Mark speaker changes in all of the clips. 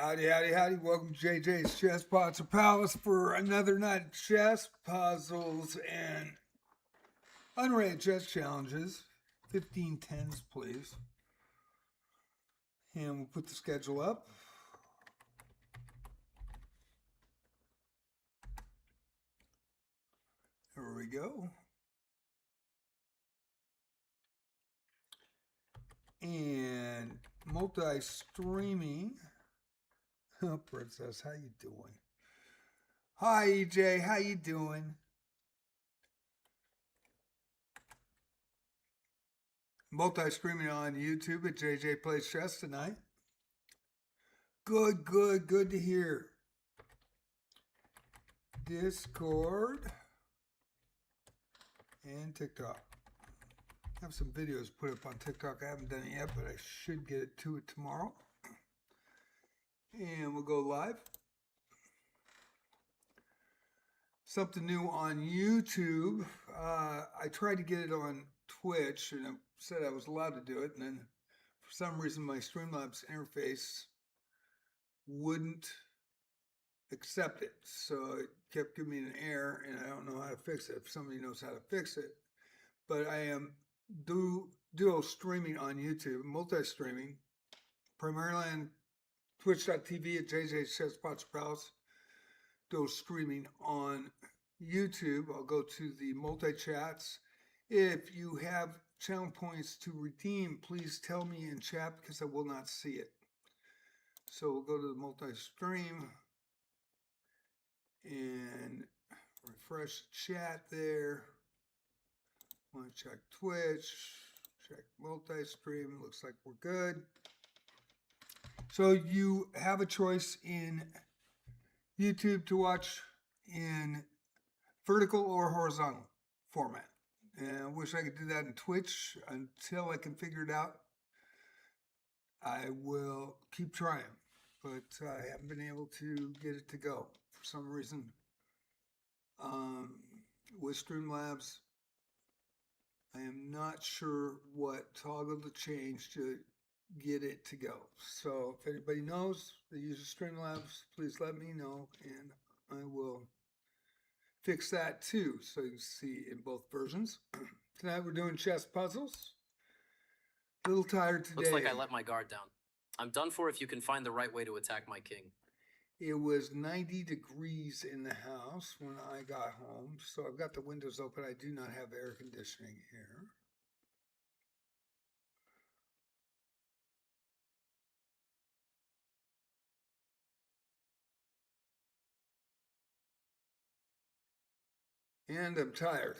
Speaker 1: Howdy, howdy, howdy. Welcome to JJ's Chess Pots of Palace for another night of chess, puzzles, and unrated chess challenges. 15 tens, please. And we'll put the schedule up. There we go. And multi-streaming. Oh, Princess, how you doing? Hi, EJ, how you doing? Multi-streaming on YouTube at JJ Plays Chess tonight. Good to hear. Discord and TikTok. I have some videos put up on TikTok. I haven't done it yet, but I should get to it tomorrow. And we'll go live. Something new on YouTube. I tried to get it on Twitch, and I said I was allowed to do it, and then for some reason my Streamlabs interface wouldn't accept it. So it kept giving me an error, and I don't know how to fix it. If somebody knows how to fix it. But I am dual streaming on YouTube, multi-streaming, primarily on twitch.tv at JJ's Chess Pots Palace, dual streaming on YouTube. I'll go to the multi-chats. If you have channel points to redeem, please tell me in chat because I will not see it. So we'll go to the multi-stream and refresh the chat there. Want to check Twitch, check multi-stream. Looks like we're good. So you have a choice in YouTube to watch in vertical or horizontal format. And I wish I could do that in Twitch. Until I can figure it out, I will keep trying. But I haven't been able to get it to go for some reason. With Streamlabs, I am not sure what toggle to change to get it to go. So if anybody knows that uses Streamlabs, please let me know and I will fix that too, so you can see in both versions. Tonight we're doing chess puzzles. A little tired today.
Speaker 2: Looks like I let my guard down. I'm done for if you can find the right way to attack my king.
Speaker 1: It was 90 degrees in the house when I got home, so I've got the windows open. I do not have air conditioning here. And I'm tired.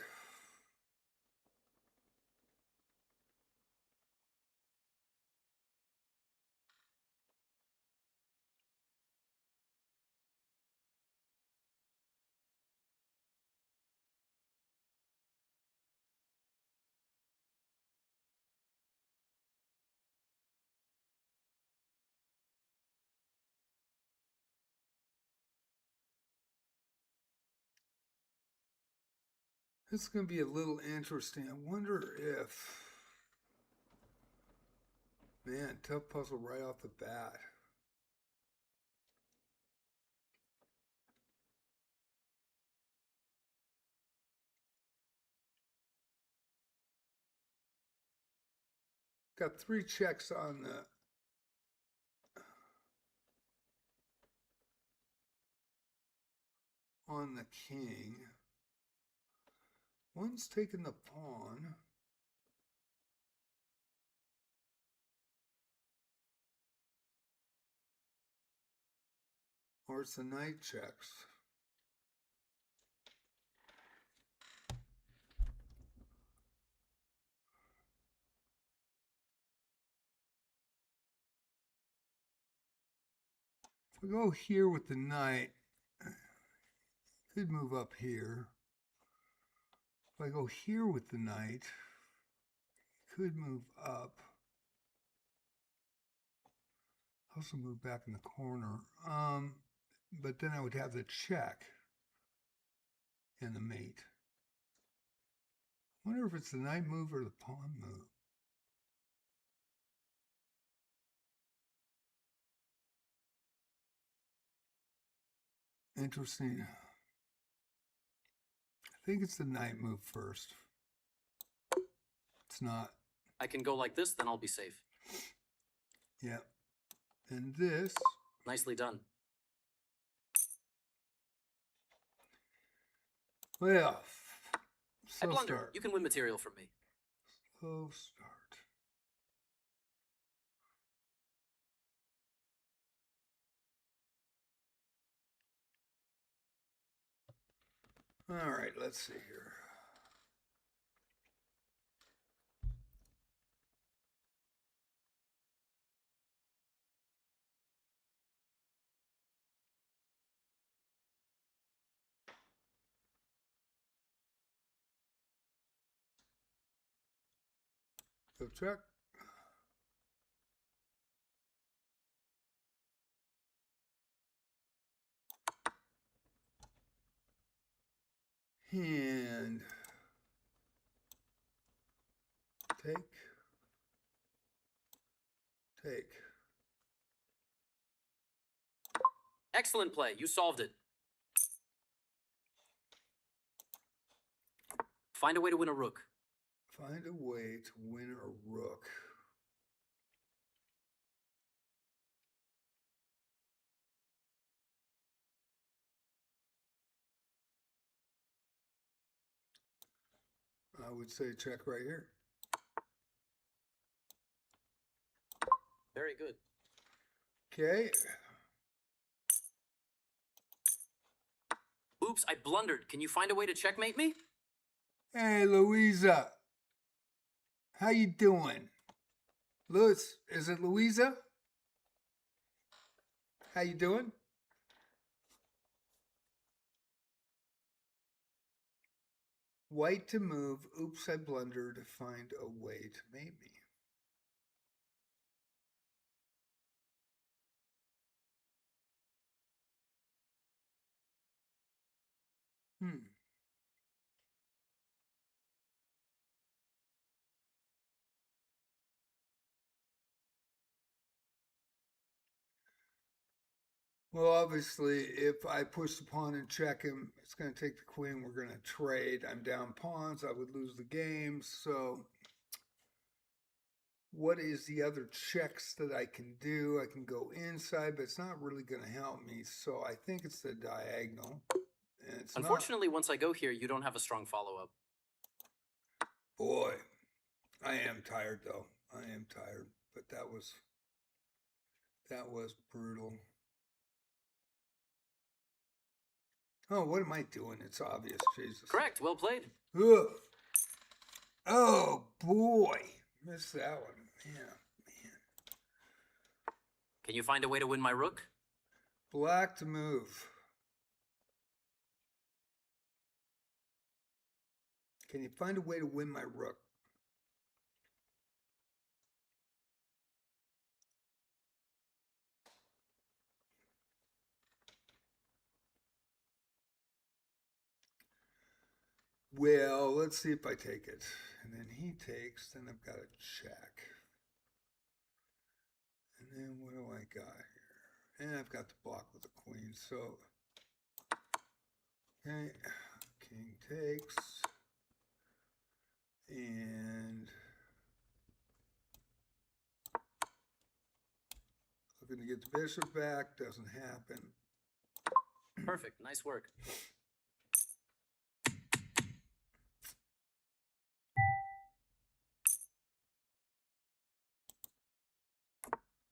Speaker 1: This is going to be a little interesting. I wonder if, man, tough puzzle right off the bat. Got 3 checks on the king. One's taking the pawn. Or it's the knight checks. If we go here with the knight, could move up here. If I go here with the knight, could move up. Also move back in the corner. But then I would have the check and the mate. I wonder if it's the knight move or the pawn move. Interesting. I think it's the knight move first. It's not.
Speaker 2: I can go like this, then I'll be safe.
Speaker 1: Yeah. And this.
Speaker 2: Nicely done.
Speaker 1: Well,
Speaker 2: I
Speaker 1: slow
Speaker 2: blundered.
Speaker 1: start.
Speaker 2: You can win material from me.
Speaker 1: Slow start. All right, let's see here. Go check. And take.
Speaker 2: Excellent play. You solved it. Find a way to win a rook.
Speaker 1: Find a way to win a rook. I would say check right here.
Speaker 2: Very good.
Speaker 1: Okay.
Speaker 2: Oops, I blundered. Can you find a way to checkmate me?
Speaker 1: Hey, Louisa. How you doing? Louis, is it Louisa? How you doing? White to move. Oops, I blundered. Find a way to mate me. Well, obviously, if I push the pawn and check him, it's going to take the queen. We're going to trade. I'm down pawns. I would lose the game. So what is the other checks that I can do? I can go inside, but it's not really going to help me. So I think it's the diagonal. And it's
Speaker 2: Unfortunately, once I go here, you don't have a strong follow-up.
Speaker 1: Boy, I am tired, though. I am tired. But that was brutal. Oh, what am I doing? It's obvious. Jesus.
Speaker 2: Correct. Well played.
Speaker 1: Ugh. Oh, boy. Missed that one. Man.
Speaker 2: Can you find a way to win my rook?
Speaker 1: Black to move. Can you find a way to win my rook? Well, let's see if I take it. And then he takes, then I've got to check. And then what do I got here? And I've got the block with the queen. So, okay, king takes. And looking to get the bishop back, doesn't happen.
Speaker 2: Perfect. Nice work.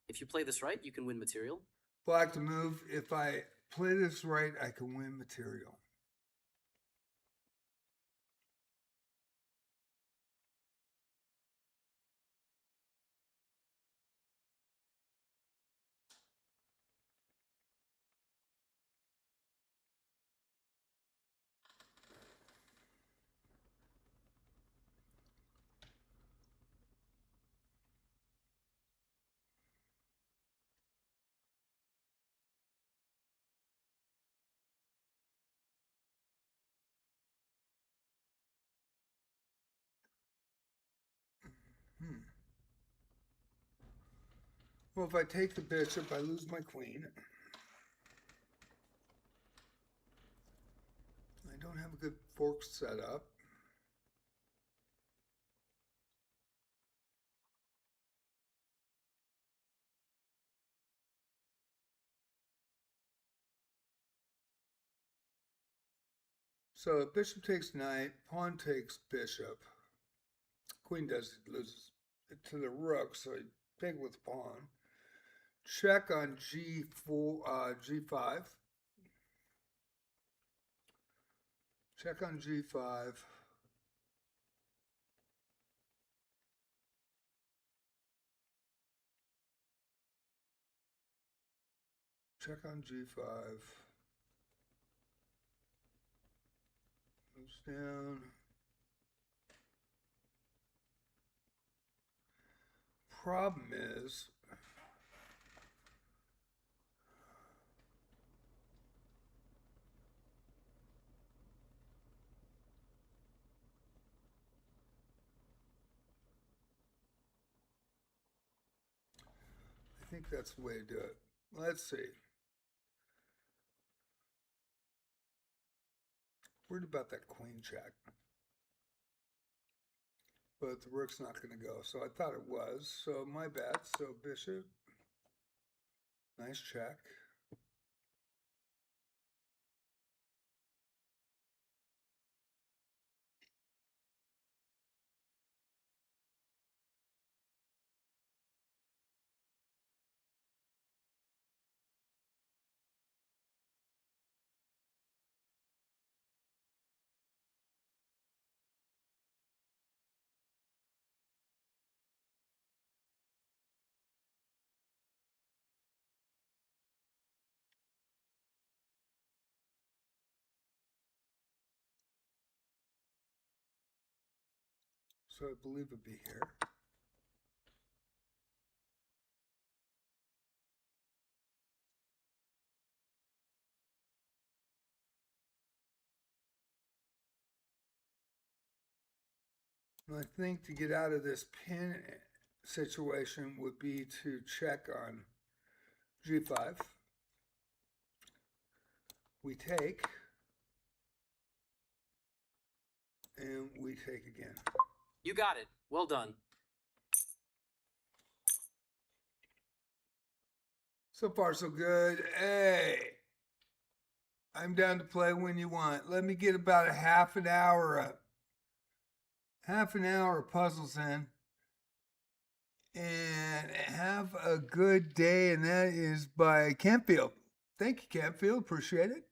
Speaker 2: If you play this right, you can win material.
Speaker 1: Black to move. If I play this right, I can win material. Well, if I take the bishop, I lose my queen. have a good fork set up. So bishop takes knight, pawn takes bishop. Queen loses it to the rook, so you take with pawn. Check on g4, g5. Check on g5. Check on g5. Moves down. Problem is, I think that's the way to do it. Let's see. Worried about that queen check. But the rook's not going to go. So I thought it was. So my bad. So bishop. Nice check. So I believe it'd be here. And I think to get out of this pin situation would be to check on g5. We take. And we take again.
Speaker 2: You got it. Well done.
Speaker 1: So far, so good. Hey, I'm down to play when you want. Let me get about a half an hour of puzzles in and have a good day. And that is by Campfield. Thank you, Campfield. Appreciate it.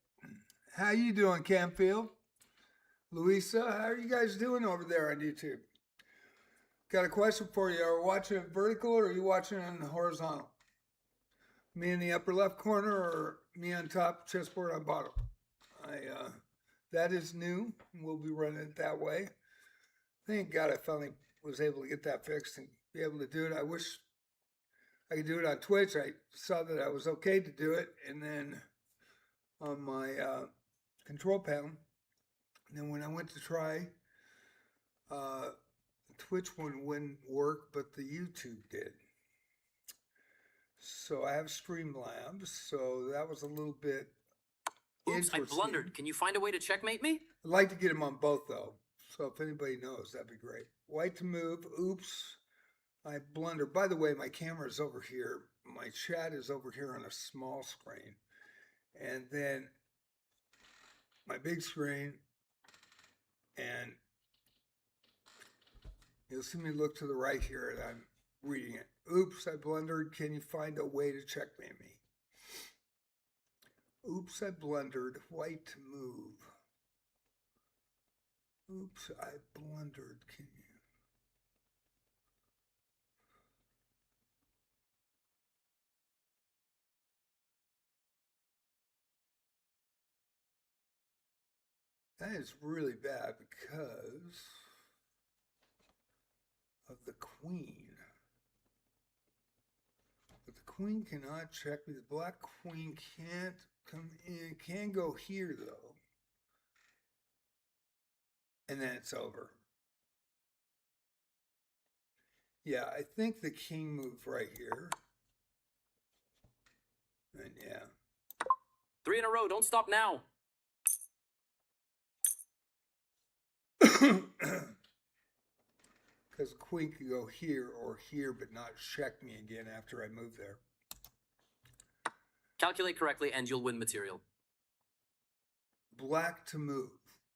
Speaker 1: How you doing, Campfield? Louisa, how are you guys doing over there on YouTube? Got a question for you. Are you watching it vertical or are you watching it on the horizontal? Me in the upper left corner or me on top, chessboard on bottom? That is new. We'll be running it that way. Thank God I finally was able to get that fixed and be able to do it. I wish I could do it on Twitch. I saw that I was okay to do it, and then on my control panel. And then when I went to try, Twitch one wouldn't work, but the YouTube did. So I have Streamlabs, so that was a little bit
Speaker 2: Oops, I blundered. Can you find a way to checkmate me?
Speaker 1: I'd like to get them on both, though. So if anybody knows, that'd be great. White to move. Oops, I blundered. By the way, my camera is over here. My chat is over here on a small screen. And then my big screen. And you'll see me look to the right here, and I'm reading it. Oops, I blundered. Can you find a way to checkmate me? Oops, I blundered. White to move. Oops, I blundered. Can you? That is really bad because of the queen. But the queen cannot check me. The black queen can't come in. Can go here, though. And then it's over. Yeah, I think the king moved right here. And yeah.
Speaker 2: 3 in a row. Don't stop now.
Speaker 1: Because queen could go here or here, but not check me again after I move there.
Speaker 2: Calculate correctly and you'll win material.
Speaker 1: Black to move.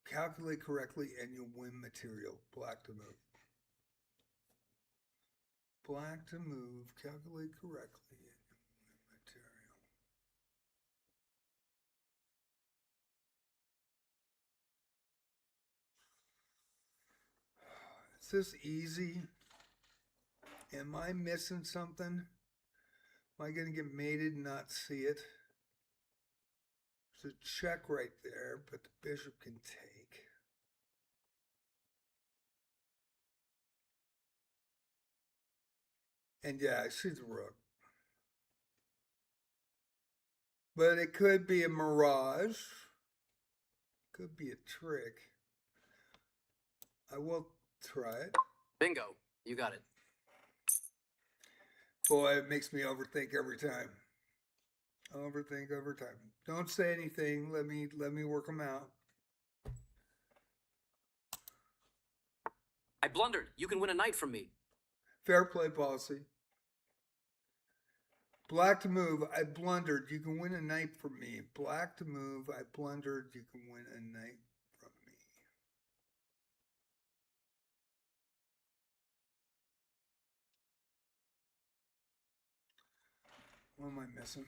Speaker 1: Calculate correctly and you'll win material. Black to move. Black to move. Calculate correctly and you'll win material. Is this easy? Am I missing something? Am I going to get mated and not see it? There's a check right there, but the bishop can take. And yeah, I see the rook. But it could be a mirage. Could be a trick. I will try it.
Speaker 2: Bingo. You got it.
Speaker 1: Boy, it makes me overthink every time. Overthink every time. Don't say anything. Let me work them out.
Speaker 2: I blundered. You can win a knight from me.
Speaker 1: Fair play policy. Black to move. I blundered. You can win a knight from me. Black to move. I blundered. You can win a knight from me. What am I missing?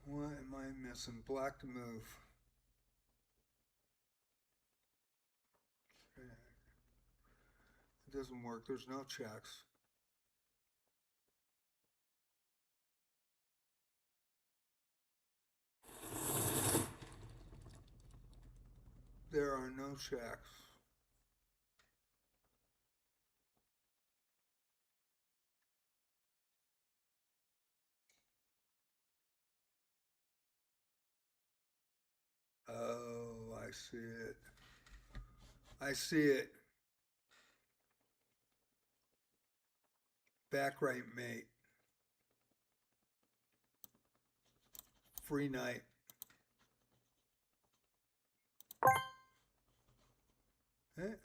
Speaker 1: What am I missing? Black to move. It doesn't work. There's no checks. There are no checks. Oh, I see it. I see it. Back right mate. Free knight. Eh,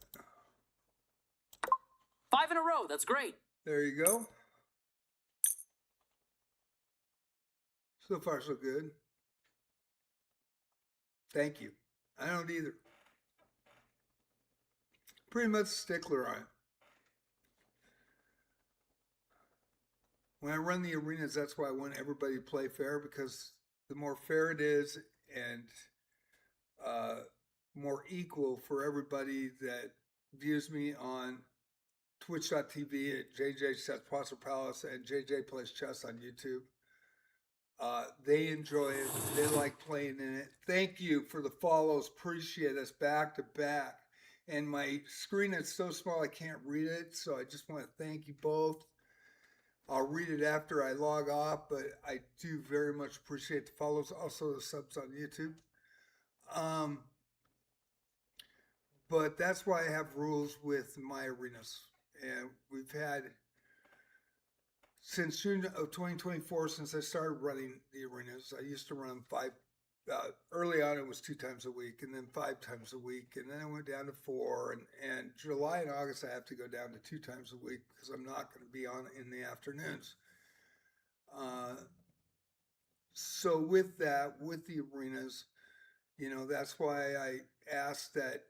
Speaker 2: 5 in a row. That's great.
Speaker 1: there you go. So far, so good. Thank you. I don't either. Pretty much a stickler on it. When I run the arenas, that's why I want everybody to play fair, because the more fair it is and more equal for everybody that views me on twitch.tv at JJ Sets Plaza Palace and JJ Plays Chess on YouTube. They enjoy it. They like playing in it. Thank you for the follows. Appreciate us back to back. And my screen is so small I can't read it, so I just want to thank you both. I'll read it after I log off, but I do very much appreciate the follows, also the subs on YouTube. But that's why I have rules with my arenas. And we've had, since June of 2024, since I started running the arenas, I used to run early on it was 2 times a week, and then 5 times a week, and then I went down to 4, and July and August I have to go down to 2 times a week because I'm not going to be on in the afternoons. So with that, with the arenas, you know, that's why I asked that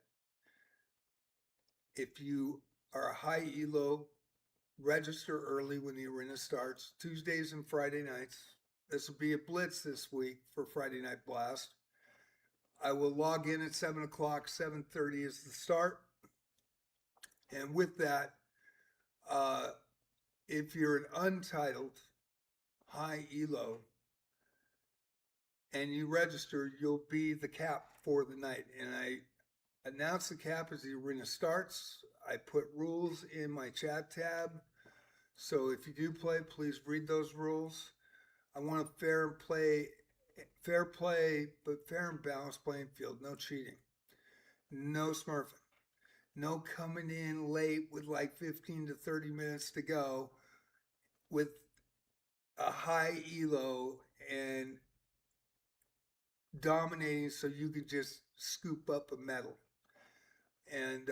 Speaker 1: if you are a high elo, register early when the arena starts, Tuesdays and Friday nights. This will be a blitz this week for Friday Night Blast. I will log in at 7 o'clock, 7:30 is the start. And with that, if you're an untitled high elo and you register, you'll be the cap for the night. And I announce the cap as the arena starts. I put rules in my chat tab. So if you do play, please read those rules. I want a fair play, but fair and balanced playing field. No cheating. No smurfing. No coming in late with like 15 to 30 minutes to go with a high elo and dominating so you could just scoop up a medal. And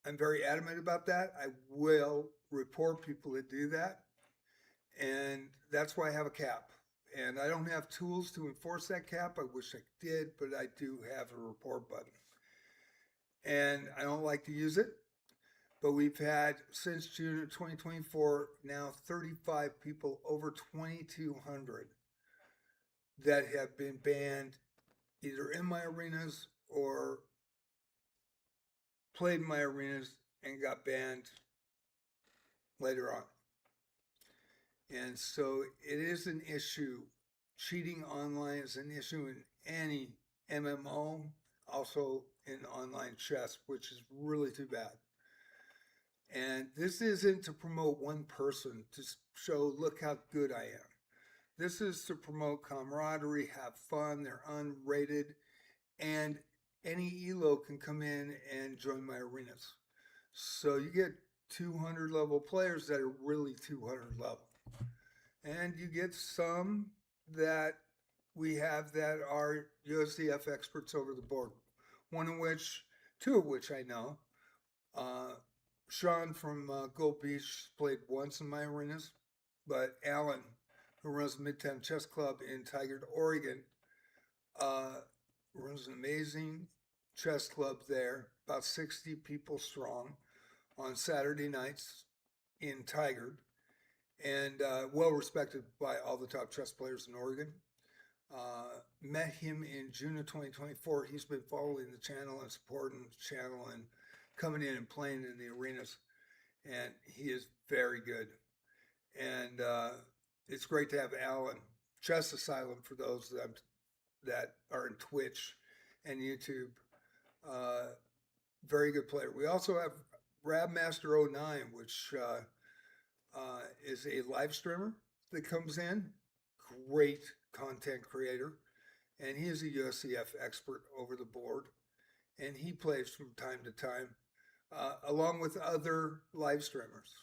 Speaker 1: I'm very adamant about that. I will report people that do that. And that's why I have a cap. And I don't have tools to enforce that cap. I wish I did, but I do have a report button. And I don't like to use it. But we've had, since June of 2024, now 35 people, over 2,200, that have been banned either in my arenas or played in my arenas and got banned later on. And so it is an issue. Cheating online is an issue in any MMO, also in online chess, which is really too bad. And this isn't to promote one person to show, look how good I am. This is to promote camaraderie, have fun, they're unrated, and any Elo can come in and join my arenas. So you get 200 level players that are really 200 level. And you get some that we have that are USDF experts over the board. Two of which I know. Sean from Gold Beach played once in my arenas, but Alan, who runs Midtown Chess Club in Tigard, Oregon, runs an amazing chess club there, about 60 people strong, on Saturday nights in Tigard, and well respected by all the top chess players in Oregon. Met him in June of 2024. He's been following the channel and supporting the channel and coming in and playing in the arenas, and he is very good. And it's great to have Alan, Chess Asylum, for those that are in Twitch and YouTube. Very good player. We also have Rabmaster09, which is a live streamer that comes in. Great content creator. And he is a USCF expert over the board. And he plays from time to time, along with other live streamers.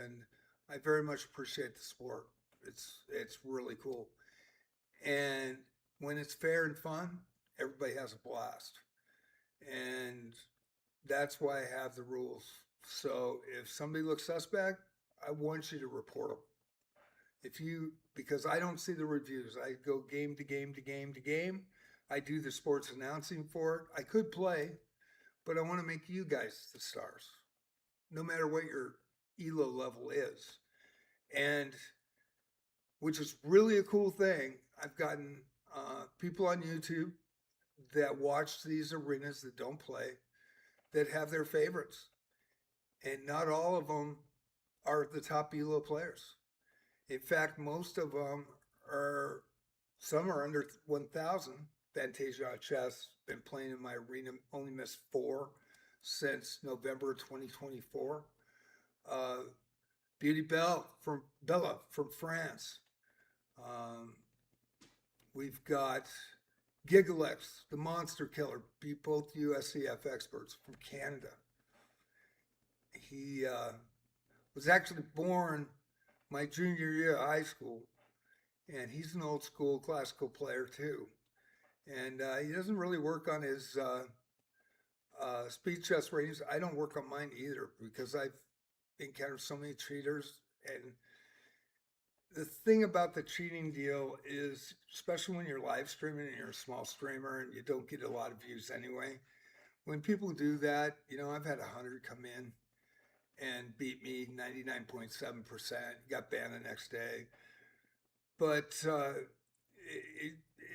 Speaker 1: And I very much appreciate the support. It's really cool. And when it's fair and fun, everybody has a blast. And that's why I have the rules. So if somebody looks suspect, I want you to report them. Because I don't see the reviews. I go game to game to game to game. I do the sports announcing for it. I could play, but I want to make you guys the stars, no matter what your Elo level is. And which is really a cool thing. I've gotten people on YouTube that watch these arenas that don't play, that have their favorites. And not all of them are the top Elo players. In fact, most of them some are under 1,000. Fantasia Chess, been playing in my arena, only missed 4 since November 2024. Beauty Bella from France. We've got Gigalex, the Monster Killer, both USCF experts from Canada. He was actually born my junior year of high school, and he's an old school classical player too. And he doesn't really work on his speed chess ratings. I don't work on mine either because I've encountered so many cheaters. And the thing about the cheating deal is, especially when you're live streaming and you're a small streamer and you don't get a lot of views anyway, when people do that, I've had 100 come in and beat me 99.7%, got banned the next day. But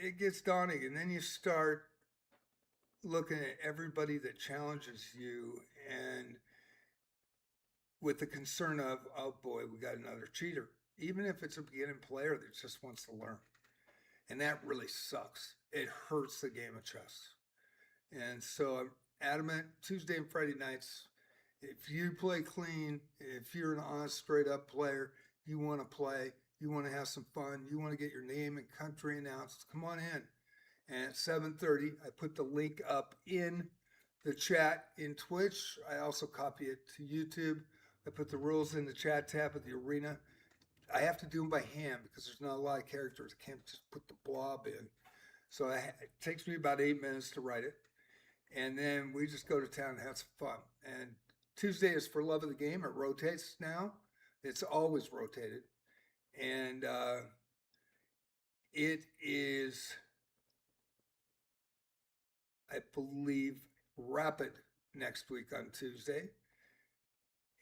Speaker 1: it gets daunting, and then you start looking at everybody that challenges you, and with the concern of, oh boy, we got another cheater, even if it's a beginning player that just wants to learn. And that really sucks. It hurts the game of chess. And so I'm adamant, Tuesday and Friday nights, if you play clean, if you're an honest, straight up player, you want to play, you want to have some fun, you want to get your name and country announced, come on in. And at 7:30, I put the link up in the chat in Twitch. I also copy it to YouTube. I put the rules in the chat tab of the arena. I have to do them by hand because there's not a lot of characters. I can't just put the blob in. So it takes me about 8 minutes to write it. And then we just go to town and have some fun. And Tuesday is for love of the game. It rotates now. It's always rotated. And it is, I believe, Rapid next week on Tuesday.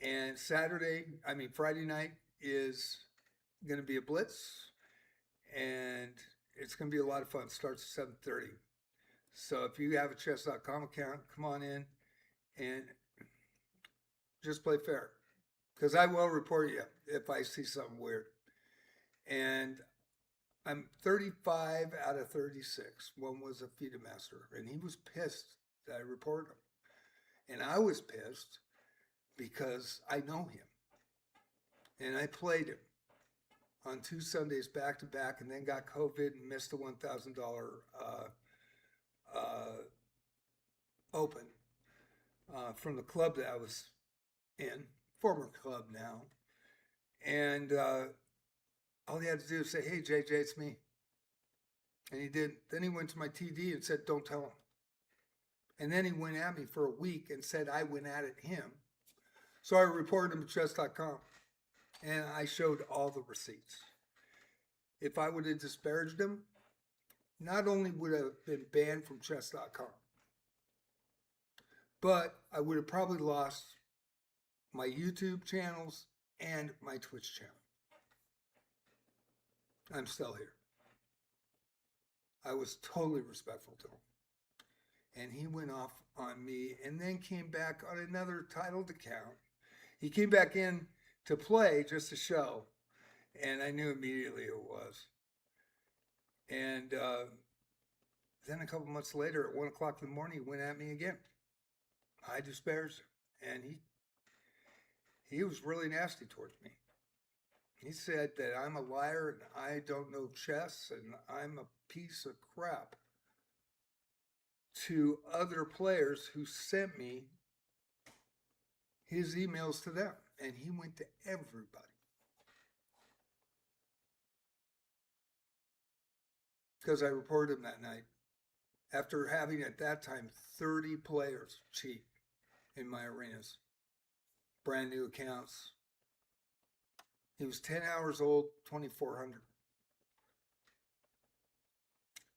Speaker 1: And Friday night is going to be a blitz. And it's going to be a lot of fun. It starts at 7:30. So if you have a chess.com account, come on in and just play fair. Because I will report you if I see something weird. And I'm 35 out of 36. One was a FIDE master, and he was pissed that I reported him. And I was pissed because I know him. And I played him on 2 Sundays back to back, and then got COVID and missed the $1,000 open from the club that I was in, former club now. And all he had to do was say, "Hey, JJ, it's me." And he did. Then he went to my TD and said, "Don't tell him." And then he went at me for a week and said I went at him. So I reported him to chess.com. And I showed all the receipts. If I would have disparaged him, not only would I have been banned from chess.com, but I would have probably lost my YouTube channels and my Twitch channel. I'm still here. I was totally respectful to him. And he went off on me and then came back on another titled account. He came back in to play just to show, and I knew immediately who it was. And then a couple months later, at 1 o'clock in the morning, he went at me again. I disparaged him, and he was really nasty towards me. He said that I'm a liar and I don't know chess and I'm a piece of crap to other players who sent me his emails to them. And he went to everybody. Because I reported him that night. After having, at that time, 30 players cheat in my arenas. Brand new accounts. He was 10 hours old, 2,400.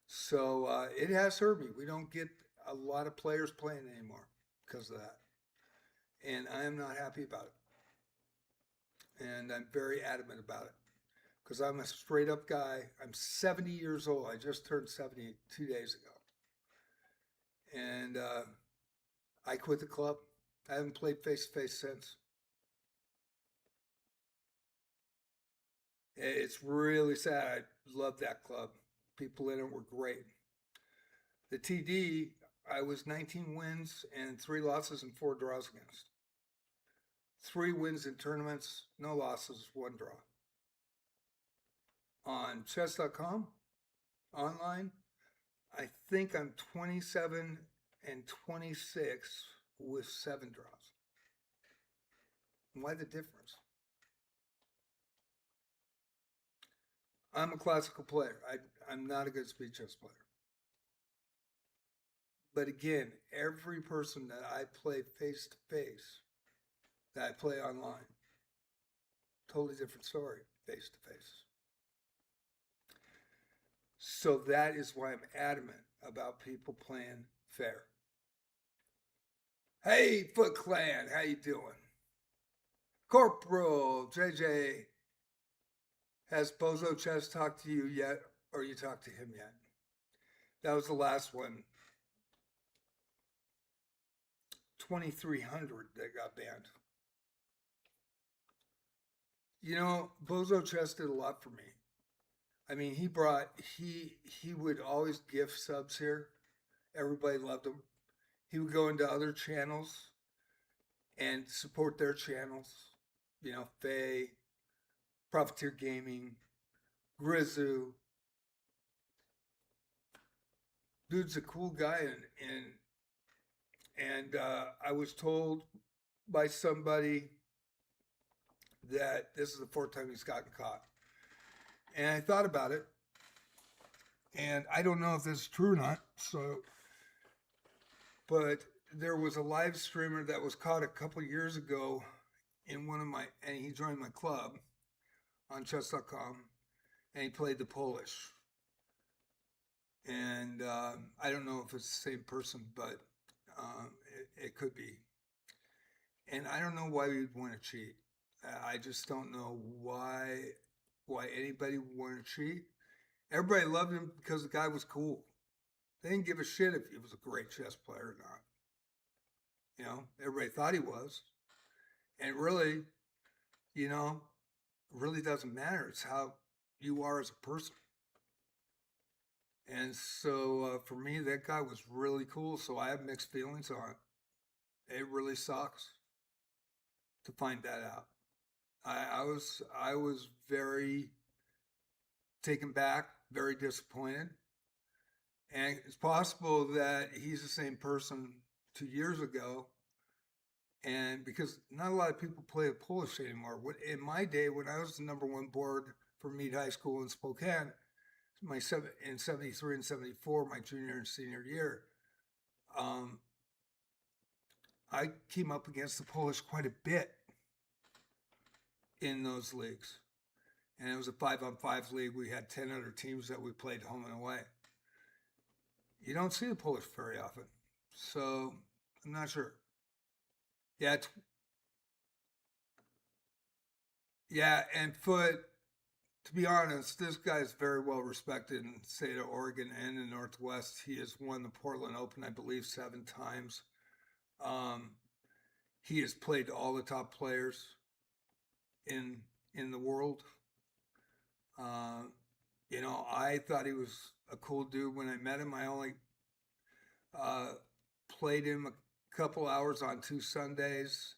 Speaker 1: So it has hurt me. We don't get a lot of players playing anymore because of that. And I am not happy about it. And I'm very adamant about it because I'm a straight up guy. I'm 70 years old. I just turned 70 2 days ago. And I quit the club. I haven't played face to face since. It's really sad. I love that club. People in it were great. The TD, I was 19 wins and 3 losses and 4 draws against. 3 wins in tournaments, no losses, 1 draw. On chess.com, online, I think I'm 27 and 26 with 7 draws. Why the difference? I'm a classical player. I'm not a good speed chess player. But again, every person that I play face to face, that I play online, totally different story, face to face. So that is why I'm adamant about people playing fair. Hey, Foot Clan, how you doing? Corporal JJ, has Bozo Chess talked to you yet, or you talked to him yet? That was the last one. 2,300 that got banned. You know, Bozo Chess did a lot for me. I mean, he would always gift subs here. Everybody loved him. He would go into other channels and support their channels. You know, Faye, Profiteer Gaming, Grizu. Dude's a cool guy, and I was told by somebody that this is the fourth time he's gotten caught. And I thought about it, and I don't know if this is true or not. But there was a live streamer that was caught a couple years ago in and he joined my club on chess.com, and he played the Polish. And I don't know if it's the same person, but it could be. And I don't know why you'd want to cheat. I just don't know why anybody would want to cheat. Everybody loved him because the guy was cool. They didn't give a shit if he was a great chess player or not. You know, everybody thought he was. And really, you know, really doesn't matter. It's how you are as a person. And so for me, that guy was really cool. So I have mixed feelings on it. It really sucks to find that out. I was very taken back, very disappointed. And it's possible that he's the same person 2 years ago. And because not a lot of people play the Polish anymore. In my day, when I was the #1 board for Meade High School in Spokane, in 73 and 74, my junior and senior year, I came up against the Polish quite a bit in those leagues. And it was a 5-on-5 league. We had 10 other teams that we played home and away. You don't see the Polish very often. So I'm not sure. And Foot, to be honest, this guy is very well respected in the state of Oregon and the Northwest. He has won the Portland Open, I believe, 7 times. He has played all the top players in the world. You know, I thought he was a cool dude when I met him. I only played him a couple hours on 2 Sundays.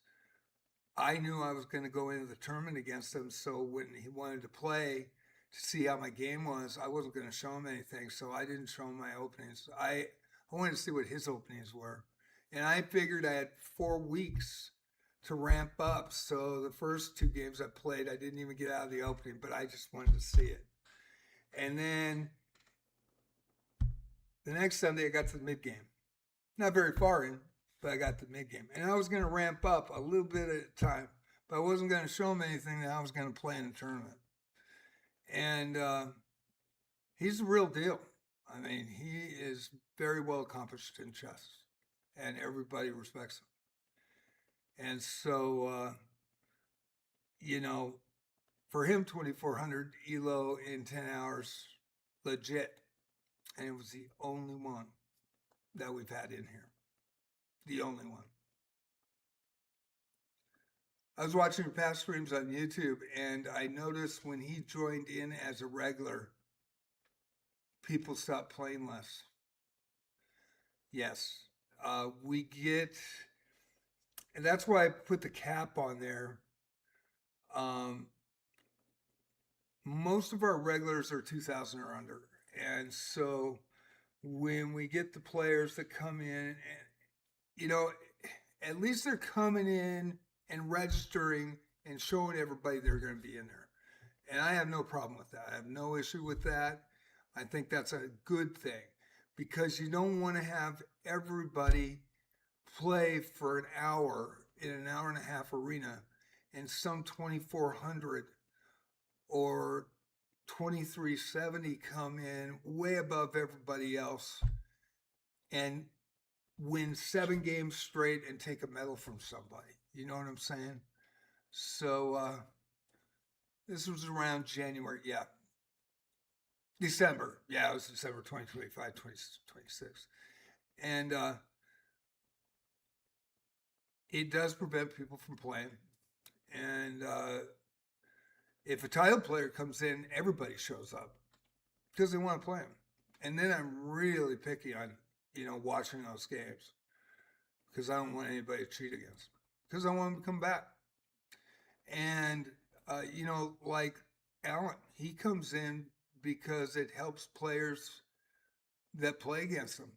Speaker 1: I knew I was going to go into the tournament against him, so when he wanted to play to see how my game was, I wasn't going to show him anything, so I didn't show him my openings. I wanted to see what his openings were. And I figured I had 4 weeks to ramp up, so the first 2 games I played, I didn't even get out of the opening, but I just wanted to see it. And then the next Sunday, I got to the mid-game. Not very far in, but I got to the mid-game. And I was going to ramp up a little bit at a time, but I wasn't going to show him anything that I was going to play in the tournament. And he's the real deal. I mean, he is very well accomplished in chess, and everybody respects him. And so, you know, for him, 2,400 Elo in 10 hours, legit. And it was the only one that we've had in here. The only one. I was watching past streams on YouTube, and I noticed when he joined in as a regular, people stopped playing less. Yes, we get, and that's why I put the cap on there. Most of our regulars are 2,000 or under. And so when we get the players that come in, and, you know, at least they're coming in and registering and showing everybody they're going to be in there. And I have no problem with that. I have no issue with that. I think that's a good thing, because you don't want to have everybody play for an hour in an hour and a half arena and some 2,400 or 2,370 come in way above everybody else and win 7 games straight and take a medal from somebody. You know what I'm saying? So this was around January. Yeah. December. Yeah, it was December 2025, 2026. And it does prevent people from playing. And if a title player comes in, everybody shows up because they want to play him. And then I'm really picky on, you know, watching those games because I don't want anybody to cheat against them, because I want them to come back. And, you know, like Alan, he comes in because it helps players that play against him.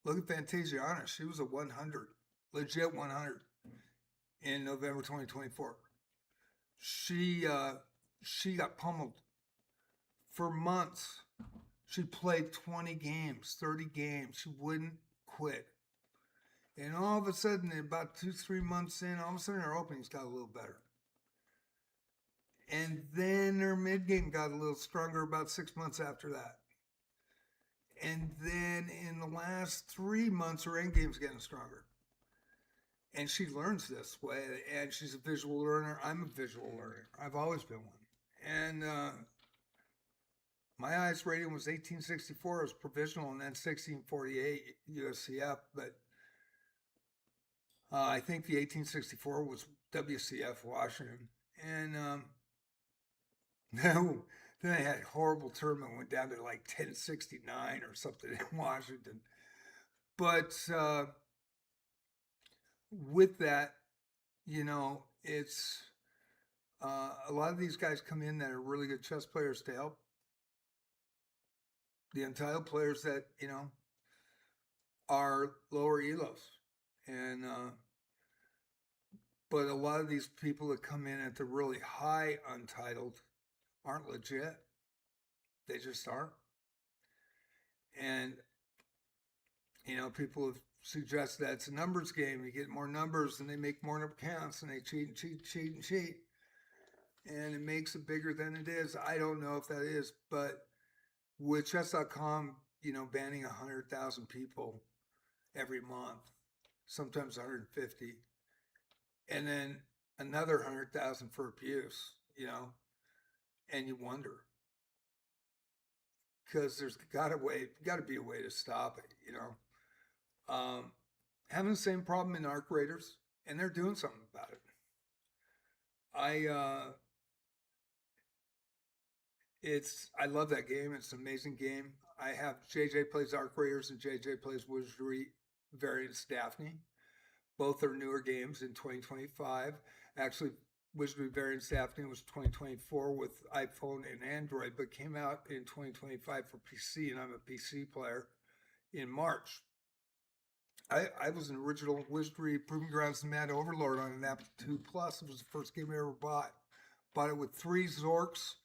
Speaker 1: Look at Fantasiana. She was a 100, legit 100 in November 2024. she got pummeled for months. She played 20 games, 30 games. She wouldn't quit. And all of a sudden, about 2-3 months in, all of a sudden her openings got a little better. And then her mid game got a little stronger about 6 months after that. And then in the last 3 months, her end game's getting stronger. And she learns this way, and she's a visual learner. I'm a visual learner. I've always been one. And my highest rating was 1864. It was provisional, and then 1648 USCF. But I think the 1864 was WCF Washington. And no, then I had a horrible tournament, went down to like 1069 or something in Washington. But with that, you know, it's a lot of these guys come in that are really good chess players to help the entitled players that, you know, are lower elos. And but a lot of these people that come in at the really high untitled aren't legit. They just aren't. And, you know, people have suggested that it's a numbers game. You get more numbers and they make more number counts and they cheat and cheat, cheat and cheat. And it makes it bigger than it is. I don't know if that is, but with chess.com, you know, banning 100,000 people every month, sometimes 150, and then another 100,000 for abuse, you know, and you wonder, because there's got to be a way to stop it, you know. Having the same problem in Arc Raiders, and they're doing something about it. I love that game. It's an amazing game. I have JJ plays Arc Raiders and JJ plays Wizardry Variants Daphne. Both are newer games in 2025. Actually, Wizardry Variants Daphne was 2024 with iPhone and Android, but came out in 2025 for PC, and I'm a PC player, in March. I was an original Wizardry Proving Grounds and Mad Overlord on an Apple II Plus. It was the first game I ever bought. Bought it with 3 Zorks.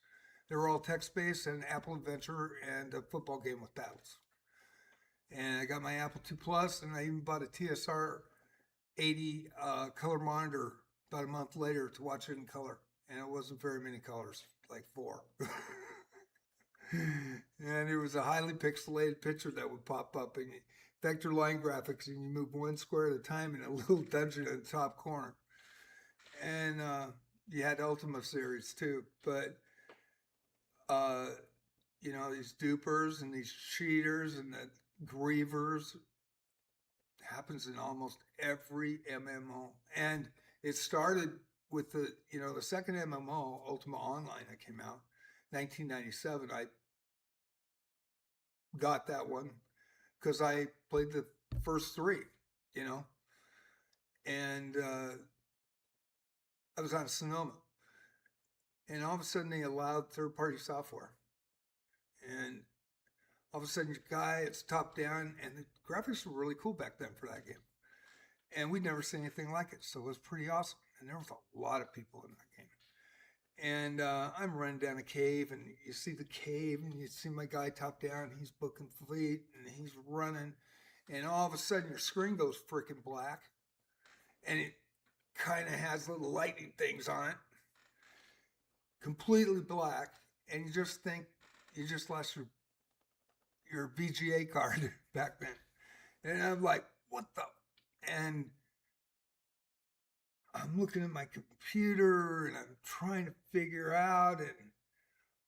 Speaker 1: They were all text-based, and Apple Adventure, and a football game with battles. And I got my Apple II Plus, and I even bought a TSR 80 color monitor about a month later to watch it in color. And it wasn't very many colors, like 4. And it was a highly pixelated picture that would pop up, and vector line graphics, and you move 1 square at a time in a little dungeon in the top corner. And you had Ultima series too, but you know, these dupers and these cheaters and the grievers happens in almost every MMO. And it started with the, you know, the second MMO, Ultima Online, that came out 1997. I got that one because I played the first 3, you know, and I was on Sonoma, and all of a sudden they allowed third-party software, and all of a sudden your guy, it's top down, and the graphics were really cool back then for that game, and we'd never seen anything like it, so it was pretty awesome. And there was a lot of people in that game. And I'm running down a cave, and you see the cave, and you see my guy top down. He's booking fleet, and he's running. And all of a sudden, your screen goes freaking black. And it kind of has little lightning things on it. Completely black. And you just think you just lost your VGA card back then. And I'm like, what the? And I'm looking at my computer and I'm trying to figure out, and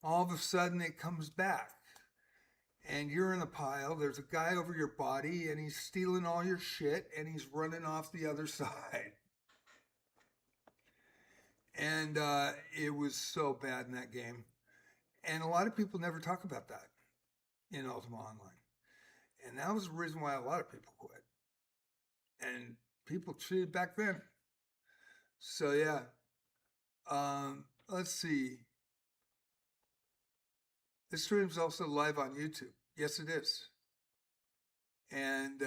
Speaker 1: all of a sudden it comes back. And you're in a pile, there's a guy over your body, and he's stealing all your shit, and he's running off the other side. And it was so bad in that game. And a lot of people never talk about that in Ultima Online. And that was the reason why a lot of people quit. And people cheated back then. So yeah, let's see. This stream is also live on YouTube. Yes, it is. And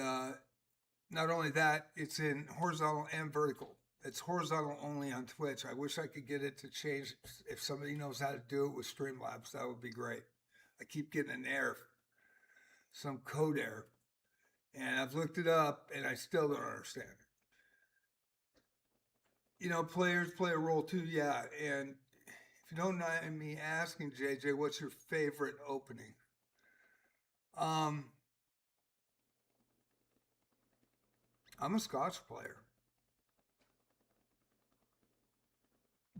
Speaker 1: not only that, it's in horizontal and vertical. It's horizontal only on Twitch. I wish I could get it to change. If somebody knows how to do it with Streamlabs, that would be great. I keep getting an error, some code error. And I've looked it up and I still don't understand it. You know, players play a role too, yeah. And if you don't mind me asking, JJ, what's your favorite opening? I'm a Scotch player.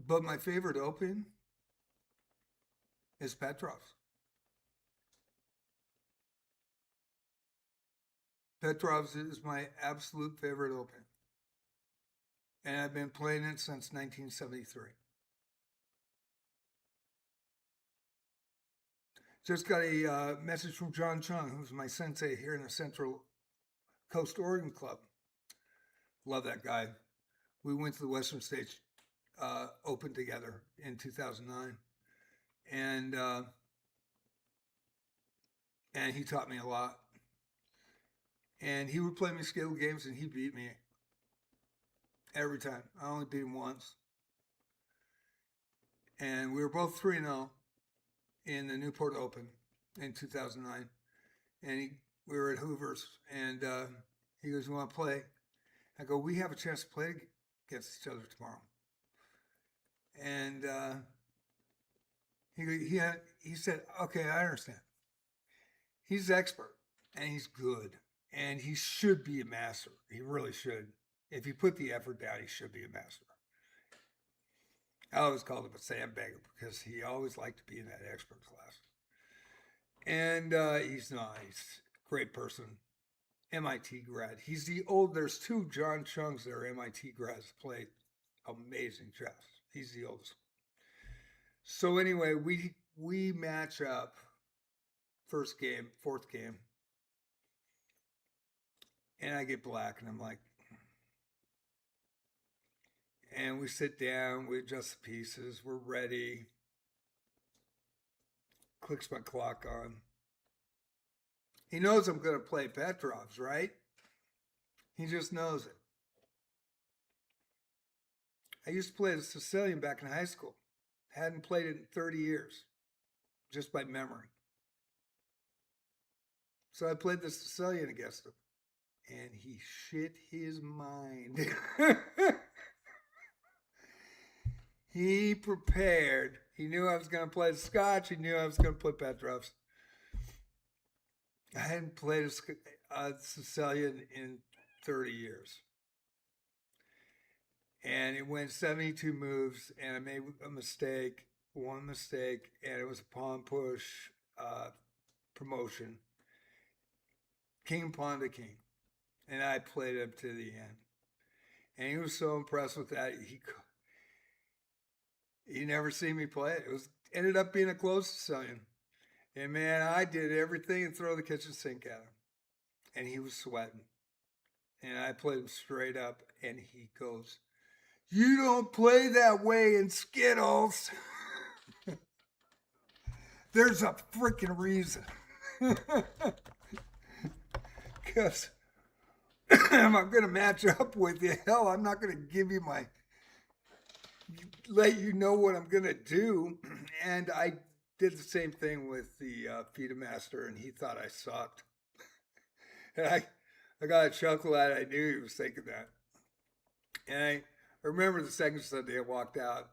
Speaker 1: But my favorite opening is Petrov's. Petrov's is my absolute favorite opening. And I've been playing it since 1973. Just got a message from John Chung, who's my sensei here in the Central Coast Oregon Club. Love that guy. We went to the Western States Open together in 2009. And he taught me a lot. And he would play me skill games and he beat me every time. I only beat him once. And we were both 3-0 in the Newport Open in 2009. And we were at Hoover's and he goes, "You want to play?" I go, "We have a chance to play against each other tomorrow." And he said, "Okay, I understand." He's expert and he's good and he should be a master. He really should. If you put the effort down, he should be a master. I always called him a sandbagger because he always liked to be in that expert class. And he's not. He's a great person. MIT grad. He's the old. There's two John Chungs that are MIT grads play amazing chess. He's the oldest. So anyway, we match up first game, fourth game, and I get black, and I'm like, and we sit down, we adjust the pieces, we're ready. Clicks my clock on. He knows I'm going to play Petrov's, right? He just knows it. I used to play the Sicilian back in high school. Hadn't played it in 30 years, just by memory. So I played the Sicilian against him, and he shit his mind. He prepared. He knew I was going to play the Scotch. He knew I was going to play Petrov's. I hadn't played a Sicilian in 30 years. And it went 72 moves, and I made a mistake, one mistake, and it was a pawn push promotion. King, pawn to king. And I played him to the end. And he was so impressed with that, he never seen me play it. It ended up being a close Sicilian. And man, I did everything and throw the kitchen sink at him. And he was sweating. And I played him straight up, and he goes, "You don't play that way in Skittles." There's a freaking reason. Because if I'm going to match up with you, hell, I'm not going to give you let you know what I'm going to do. And I did the same thing with the FIDE Master, and he thought I sucked. And I got a chuckle at it. I knew he was thinking that. And I remember the second Sunday I walked out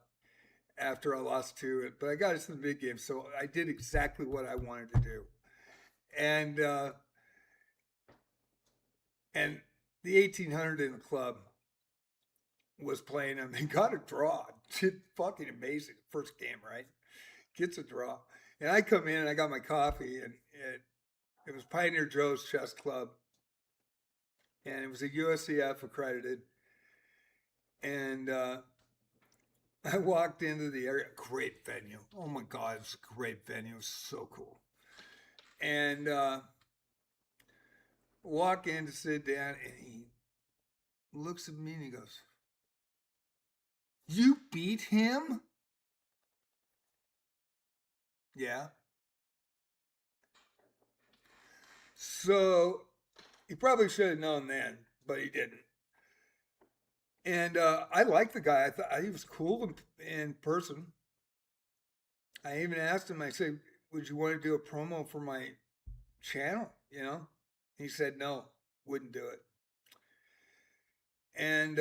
Speaker 1: after I lost two, but I got us in the big game, so I did exactly what I wanted to do. And the 1800 in the club was playing him and got a draw. Did fucking amazing. First game, right? Gets a draw. And I come in and I got my coffee, and it was Pioneer Joe's Chess Club. And it was a USCF accredited. And I walked into the area. Great venue. Oh my God, it was a great venue. It was so cool. And walk in to sit down, and he looks at me and he goes, "You beat him?" Yeah. So he probably should have known then, but he didn't. And I liked the guy. I thought he was cool in person. I even asked him, I said, would you want to do a promo for my channel? You know? He said no, wouldn't do it. And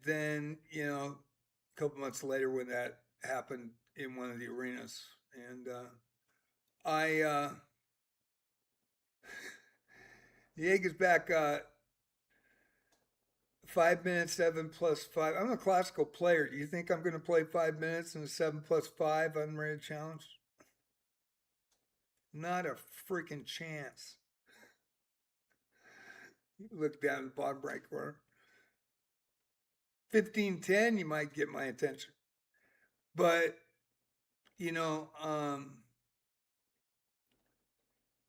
Speaker 1: then, you know, a couple months later when that happened in one of the arenas. And I the egg is back 5 minutes, 7+5. I'm a classical player. Do you think I'm going to play 5 minutes in a 7+5 unrated challenge? Not a freaking chance. You look down the bottom right corner. 15-10, you might get my attention. But, you know,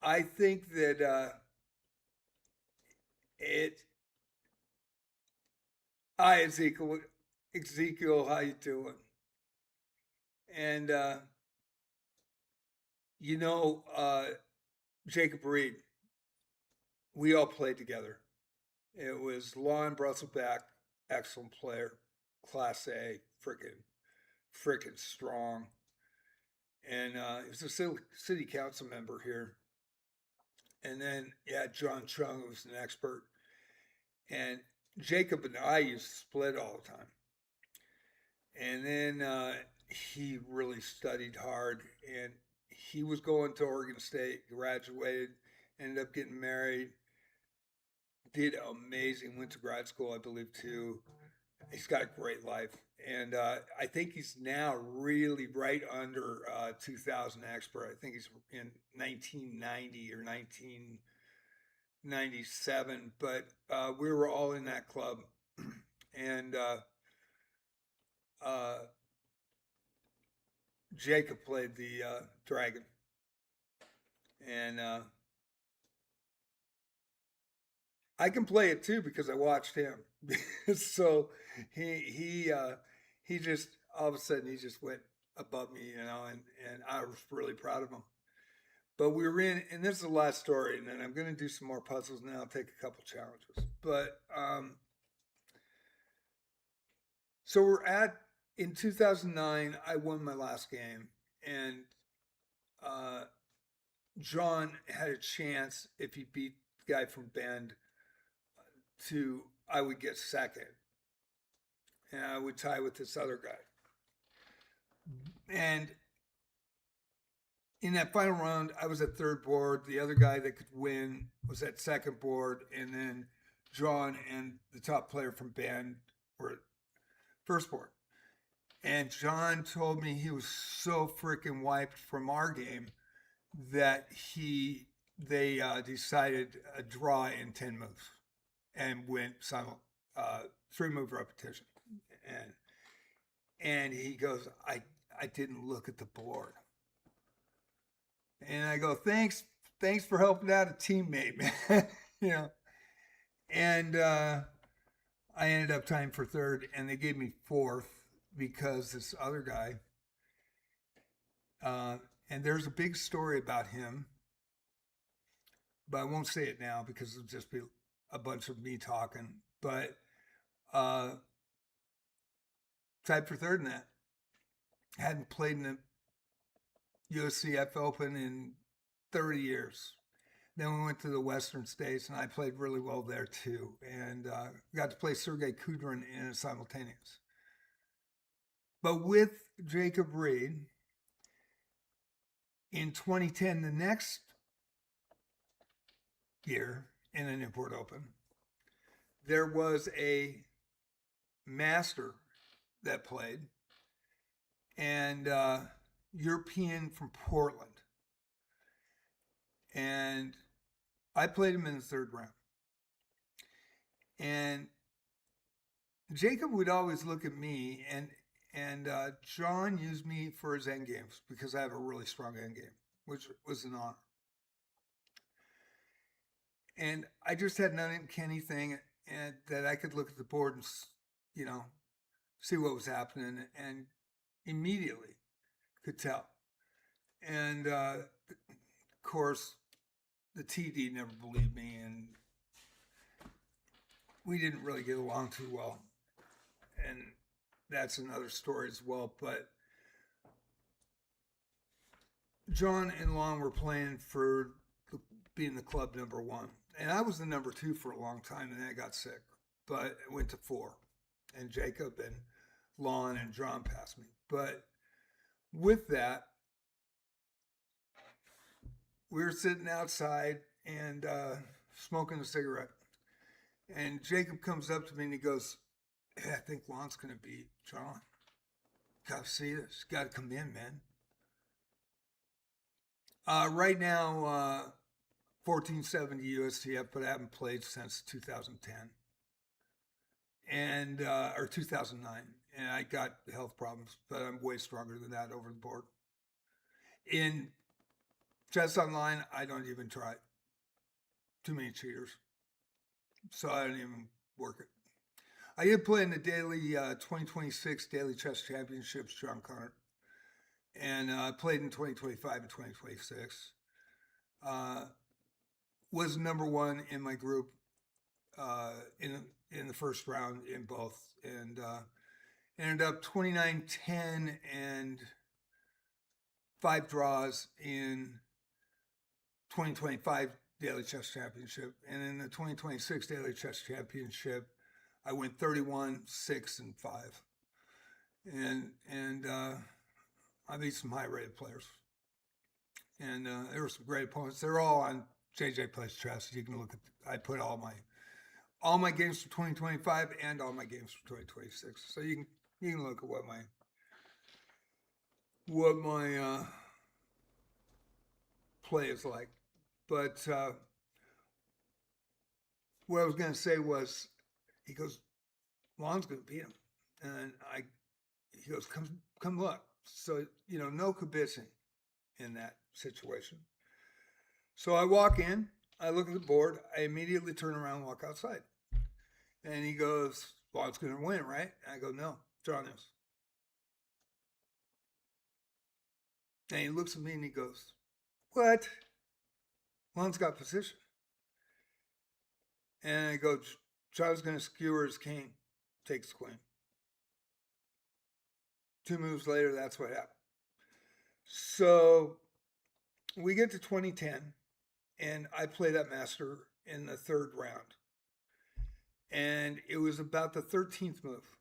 Speaker 1: I think that it. Hi, Ezekiel. Ezekiel, how you doing? And you know, Jacob Reed, we all played together. It was Lon Brusselback, excellent player, Class A, freaking strong. And he was a city council member here. And then, yeah, John Chung, who was an expert. And Jacob and I used to split all the time. And then he really studied hard, and he was going to Oregon State, graduated, ended up getting married, did amazing, went to grad school, I believe, too. He's got a great life. And I think he's now really right under 2000 expert. I think he's in 1990 or 1997. But we were all in that club. And Jacob played the dragon. And I can play it too because I watched him. So he just all of a sudden he just went above me, you know, and I was really proud of him. But we were in, and this is the last story, and then I'm going to do some more puzzles now. I'll take a couple challenges. But so we're at in 2009. I won my last game, and John had a chance if he beat the guy from Bend to I would get second, and I would tie with this other guy. And in that final round, I was at third board. The other guy that could win was at second board, and then John and the top player from Bend were at first board. And John told me he was so freaking wiped from our game that they decided a draw in 10 moves and went 3-move repetition. And he goes, I didn't look at the board. And I go, thanks for helping out a teammate, man. You know. And I ended up tying for third, and they gave me fourth because this other guy, and there's a big story about him, but I won't say it now because it'll just be a bunch of me talking. But tied for third in that. Hadn't played in the USCF Open in 30 years. Then we went to the Western States, and I played really well there too. And got to play Sergey Kudrin in a simultaneous. But with Jacob Reed, in 2010, the next year in the Newport Open, there was a master that played, and European from Portland. And I played him in the third round. And Jacob would always look at me, and John used me for his end games because I have a really strong end game, which was an honor. And I just had an uncanny thing, and that I could look at the board and, you know, see what was happening, and immediately could tell. And of course, the TD never believed me, and we didn't really get along too well. that's another story as well. But John and Lon were playing for being the club number one. And I was the number two for a long time, and then I got sick. But it went to four. And Jacob and Lon and John passed me. But with that, we were sitting outside and smoking a cigarette. And Jacob comes up to me and he goes, "Hey, I think Lon's going to beat John. Gotta see this. Gotta come in, man." Right now, 1470 USTF, but I haven't played since 2010 and or 2009, and I got health problems, but I'm way stronger than that over the board. In chess online, I don't even try. Too many cheaters, so I don't even work it. I did play in the daily 2026 Daily Chess Championships, John Connor, and I played in 2025 and 2026. Was number one in my group in the first round in both, and ended up 29-10 and 5 draws in 2025 Daily Chess Championship, and in the 2026 Daily Chess Championship, I went 31, 6, and 5, and I beat some high-rated players, and there were some great opponents. They're all on JJ Plays Chess. You can look at. I put all my games for 2025 and all my games for 2026, so you can look at what my play is like. But what I was going to say was, he goes, "Lon's going to beat him," and he goes, "Come look." So no kibitzing in that situation. So I walk in, I look at the board, I immediately turn around and walk outside. And he goes, "Lon's going to win, right?" And I go, "No, John is." And he looks at me and he goes, "What? Lon's got position." And I go, "John's going to skewer his king, takes queen." 2 moves later, that's what happened. So we get to 2010, and I play that master in the 3rd round. And it was about the 13th move.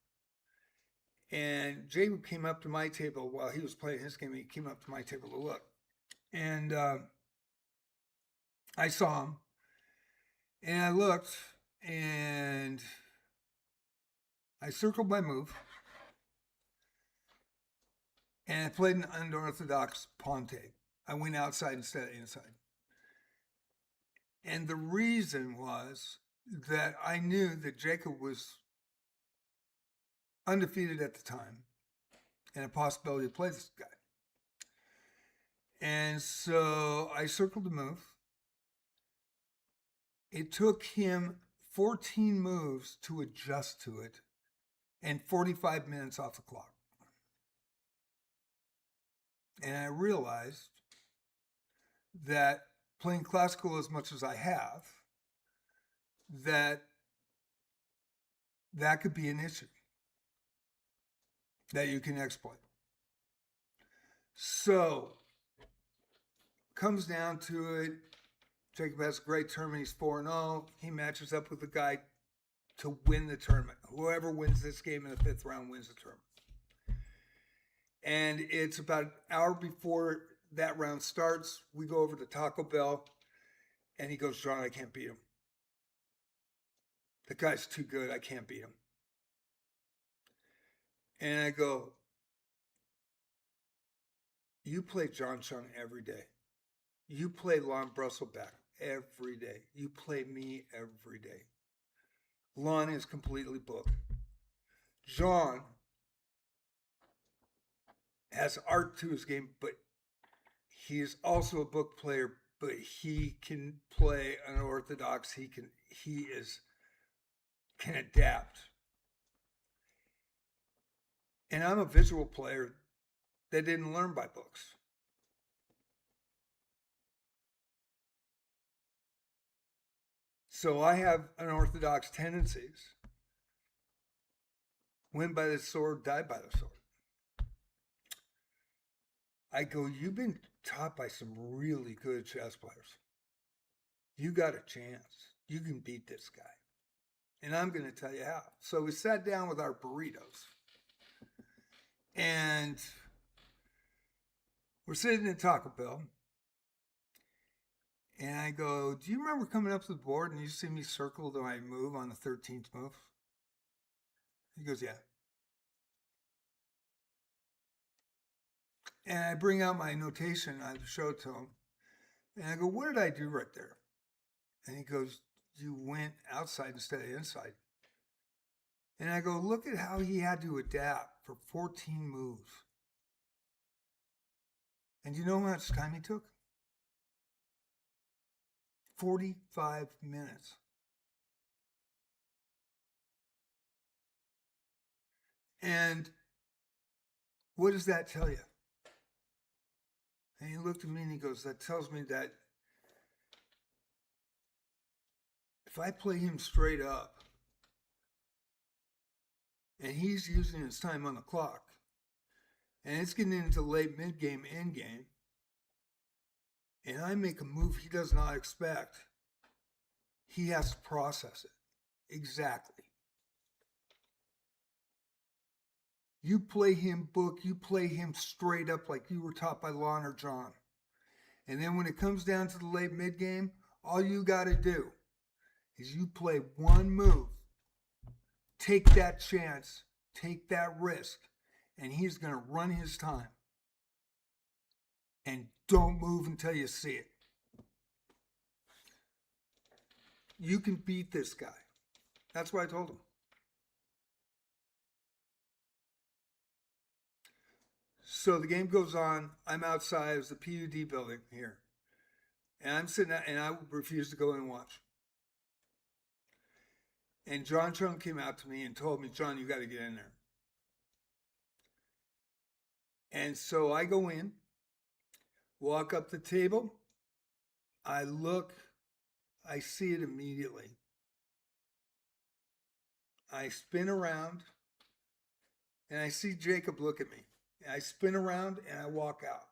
Speaker 1: And Jacob came up to my table while he was playing his game. He came up to my table to look. And I saw him. And I looked, and I circled my move. And I played an unorthodox pawn take. I went outside instead of inside. And the reason was that I knew that Jacob was undefeated at the time and a possibility to play this guy. And so I circled the move. It took him 14 moves to adjust to it and 45 minutes off the clock. And I realized that playing classical as much as I have, that could be an issue that you can exploit. So, comes down to it, Jacob has a great tournament. He's 4-0. He matches up with the guy to win the tournament. Whoever wins this game in the 5th round wins the tournament. And it's about an hour before that round starts. We go over to Taco Bell, and he goes, "John, I can't beat him. The guy's too good. I can't beat him." And I go, "You play John Chung every day. You play Lon Brusselback every day. You play me every day. Lon is completely booked. John has art to his game, but he is also a book player, but he can play unorthodox. He can adapt. And I'm a visual player that didn't learn by books. So I have unorthodox tendencies. Win by the sword, die by the sword. I go, you've been taught by some really good chess players. You got a chance. You can beat this guy. And I'm going to tell you how. So we sat down with our burritos. And we're sitting at Taco Bell. And I go, do you remember coming up to the board and you see me circle my move on the 13th move? He goes, yeah. And I bring out my notation. I show it to him. And I go, what did I do right there? And he goes, you went outside instead of inside. And I go, look at how he had to adapt for 14 moves. And you know how much time he took? 45 minutes. And what does that tell you? And he looked at me and he goes, that tells me that if I play him straight up and he's using his time on the clock and it's getting into late mid-game, end-game, and I make a move he does not expect, he has to process it. Exactly. You play him book, you play him straight up like you were taught by Lon or John. And then when it comes down to the late mid-game, all you got to do is you play one move, take that chance, take that risk, and he's going to run his time. And don't move until you see it. You can beat this guy. That's what I told him. So the game goes on. I'm outside of the PUD building here. And I'm sitting out, and I refuse to go in and watch. And John Chung came out to me and told me, John, you got to get in there. And so I go in, walk up the table. I look, I see it immediately. I spin around, and I see Jacob look at me. I spin around, and I walk out.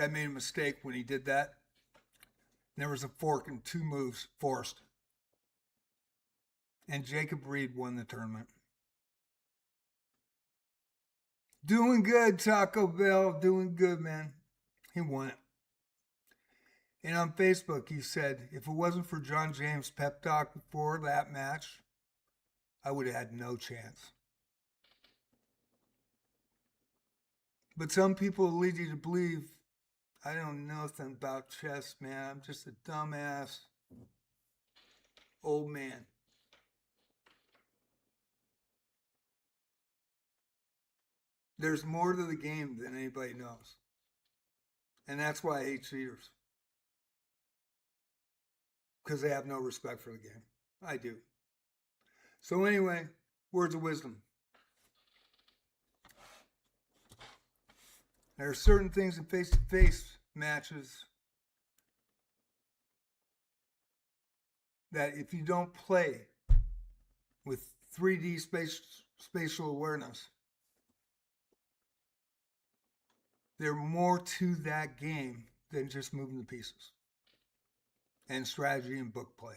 Speaker 1: I made a mistake when he did that. There was a fork and 2 moves forced. And Jacob Reed won the tournament. Doing good, Taco Bell. Doing good, man. He won it. And on Facebook, he said, if it wasn't for John James' pep talk before that match, I would have had no chance. But some people lead you to believe I don't know nothing about chess, man. I'm just a dumbass old man. There's more to the game than anybody knows. And that's why I hate cheaters. Because they have no respect for the game. I do. So anyway, words of wisdom. There are certain things in face-to-face matches that if you don't play with 3D spatial awareness, there's more to that game than just moving the pieces and strategy and book play.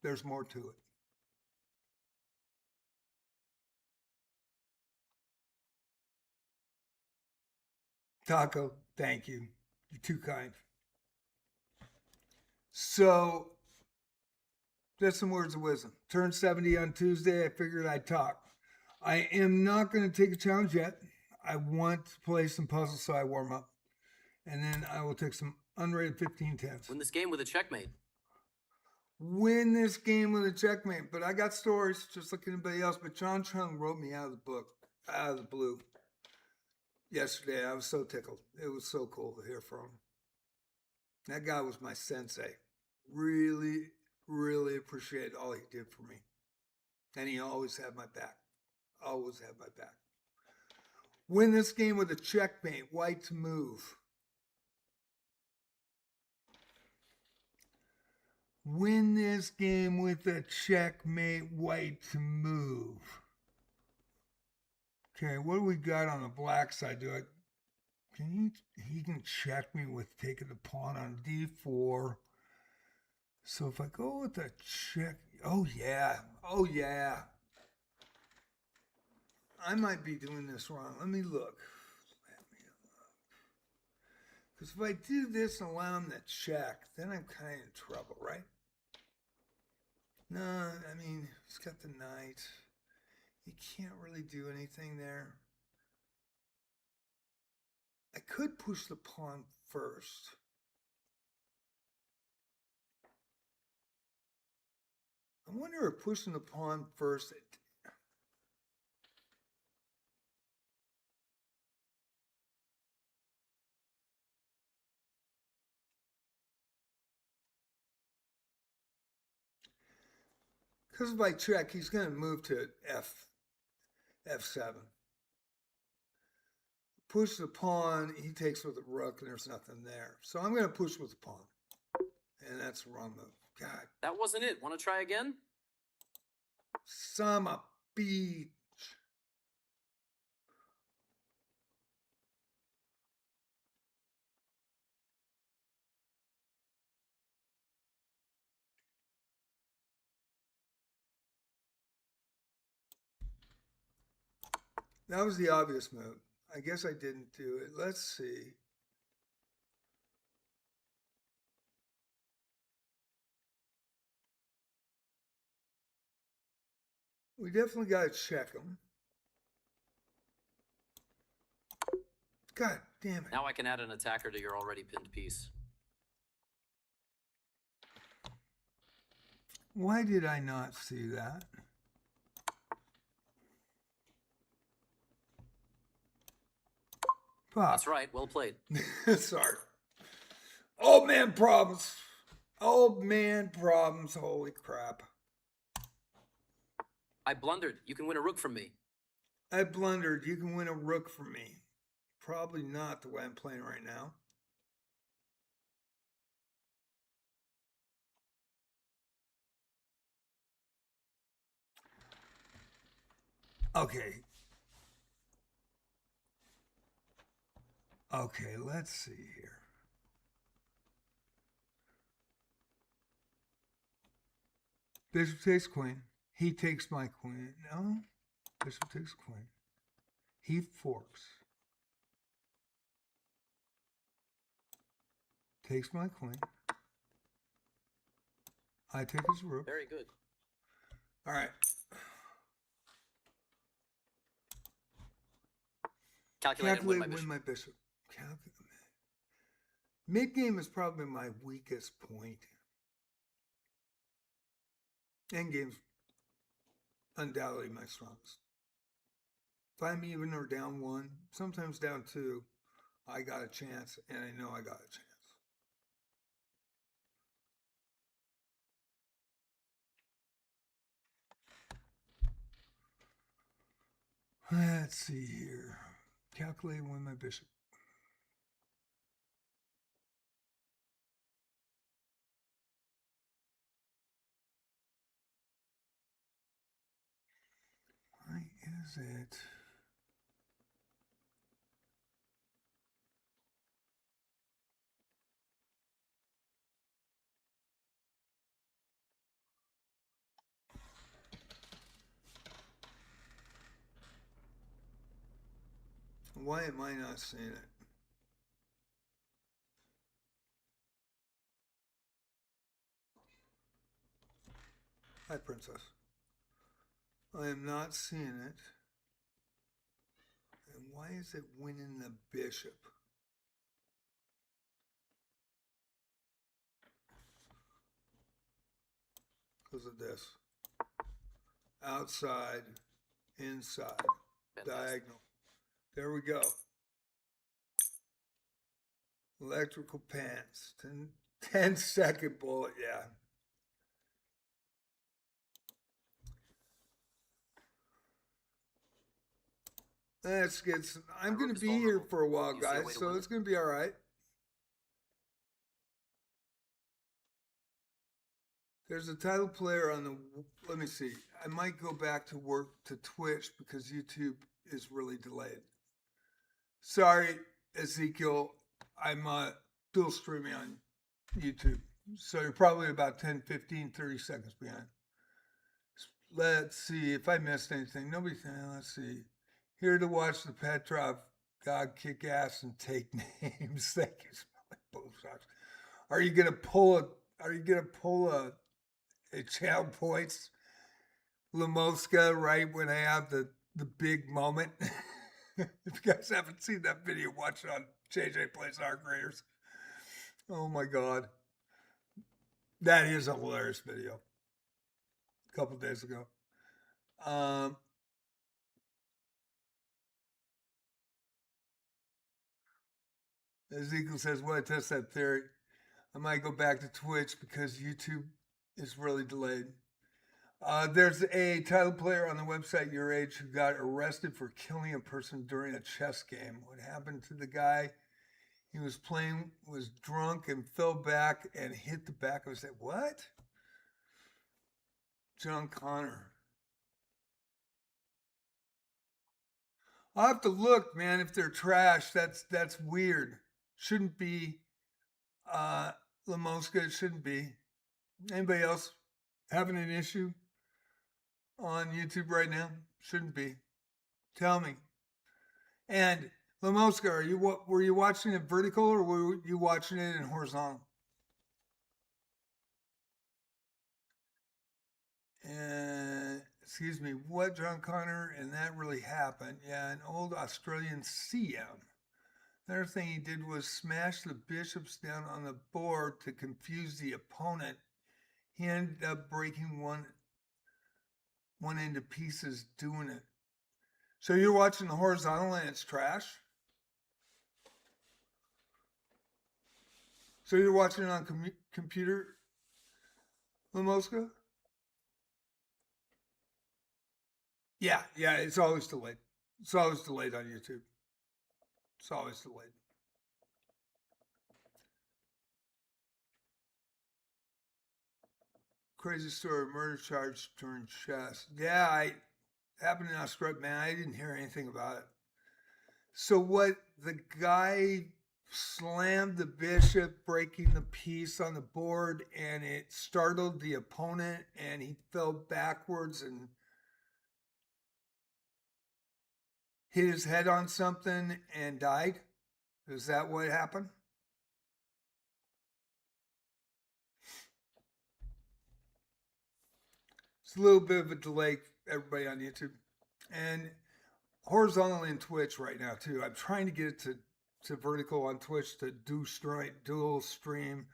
Speaker 1: There's more to it. Taco, thank you. You're too kind. So, just some words of wisdom. Turned 70 on Tuesday. I figured I'd talk. I am not going to take a challenge yet. I want to play some puzzles so I warm up. And then I will take some unrated 15-10s.
Speaker 2: Win this game with a checkmate.
Speaker 1: Win this game with a checkmate. But I got stories just like anybody else. But John Chung wrote me out of the book, out of the blue. Yesterday, I was so tickled. It was so cool to hear from him. That guy was my sensei. Really, really appreciate all he did for me. And he always had my back. Always had my back. Win this game with a checkmate. White to move. win this game with a checkmate white to move. Okay, what do we got on the black side? He can check me with taking the pawn on d4. So if I go with a check, oh yeah. I might be doing this wrong. Let me look. Because if I do this and allow him to check, then I'm kind of in trouble, right? No, I mean, he's got the knight. He can't really do anything there. I could push the pawn first. I wonder if pushing the pawn first... Because if I check, he's going to move to f7. Push the pawn, he takes with the rook, and there's nothing there. So I'm going to push with the pawn. And that's the wrong move. God.
Speaker 2: That wasn't it. Want to try again?
Speaker 1: Son of a bitch. That was the obvious move. I guess I didn't do it. Let's see. We definitely got to check him. God damn it.
Speaker 2: Now I can add an attacker to your already pinned piece.
Speaker 1: Why did I not see that? Fuck.
Speaker 2: That's right. Well played.
Speaker 1: Sorry. Old man problems. Old man problems. Holy crap.
Speaker 2: I blundered. You can win a rook from me.
Speaker 1: I blundered. You can win a rook from me. Probably not the way I'm playing right now. Okay. Okay, let's see here. Bishop takes queen. He takes my queen. No. Bishop takes queen. He forks. Takes my queen. I take his rook.
Speaker 2: Very good.
Speaker 1: All right.
Speaker 2: Calculate and win
Speaker 1: Calculate
Speaker 2: my
Speaker 1: and win
Speaker 2: bishop.
Speaker 1: my bishop. Mid-game is probably my weakest point. Endgame's undoubtedly my strongest. If I'm even or down one, sometimes down two, I got a chance, and I know I got a chance. Let's see here. Calculate and win my bishop. Why is it? Why am I not seeing it? Hi, princess. I am not seeing it. And why is it winning the bishop? Because of this. Outside, inside, diagonal. There we go. Electrical pants. 10-second bullet, yeah. Let's get some. I'm going to be here for a while, guys, so it's going to be all right. There's a title player on the. Let me see. I might go back to work to Twitch because YouTube is really delayed. Sorry, Ezekiel. I'm dual streaming on YouTube. So you're probably about 10, 15, 30 seconds behind. Let's see if I missed anything. Nobody. Let's see. Here to watch the Petrov God kick ass and take names. Thank you, Smelly Both Socks. Are you gonna pull a? Are you gonna pull a channel points Lamoska right when I have the big moment? If you guys haven't seen that video, watch it on JJ Plays Our Graders. Oh my god, that is a hilarious video. A couple days ago. Ezekiel says, "Well, I test that theory. I might go back to Twitch because YouTube is really delayed." There's a title player on the website Your Age who got arrested for killing a person during a chess game. What happened to the guy? He was playing, was drunk, and fell back and hit the back of his head. What? John Connor. I'll have to look, man. If they're trash, that's weird. Shouldn't be. Lamoska, it shouldn't be. Anybody else having an issue on YouTube right now? Shouldn't be. Tell me. And Lamoska, were you watching it vertical or were you watching it in horizontal? And excuse me, what, John Connor? And that really happened. Yeah, an old Australian CM. Another thing he did was smash the bishops down on the board to confuse the opponent. He ended up breaking one into pieces doing it. So you're watching the horizontal and it's trash? So you're watching it on computer, Lamoska? Yeah, it's always delayed. It's always delayed on YouTube. It's always delayed. Crazy story, murder charge during chess. Yeah, I happened in Australia, man. I didn't hear anything about it. So what, the guy slammed the bishop, breaking the piece on the board, and it startled the opponent, and he fell backwards and hit his head on something and died? Is that what happened? It's a little bit of a delay, everybody on YouTube. And horizontally in Twitch right now, too. I'm trying to get it to vertical on Twitch to dual stream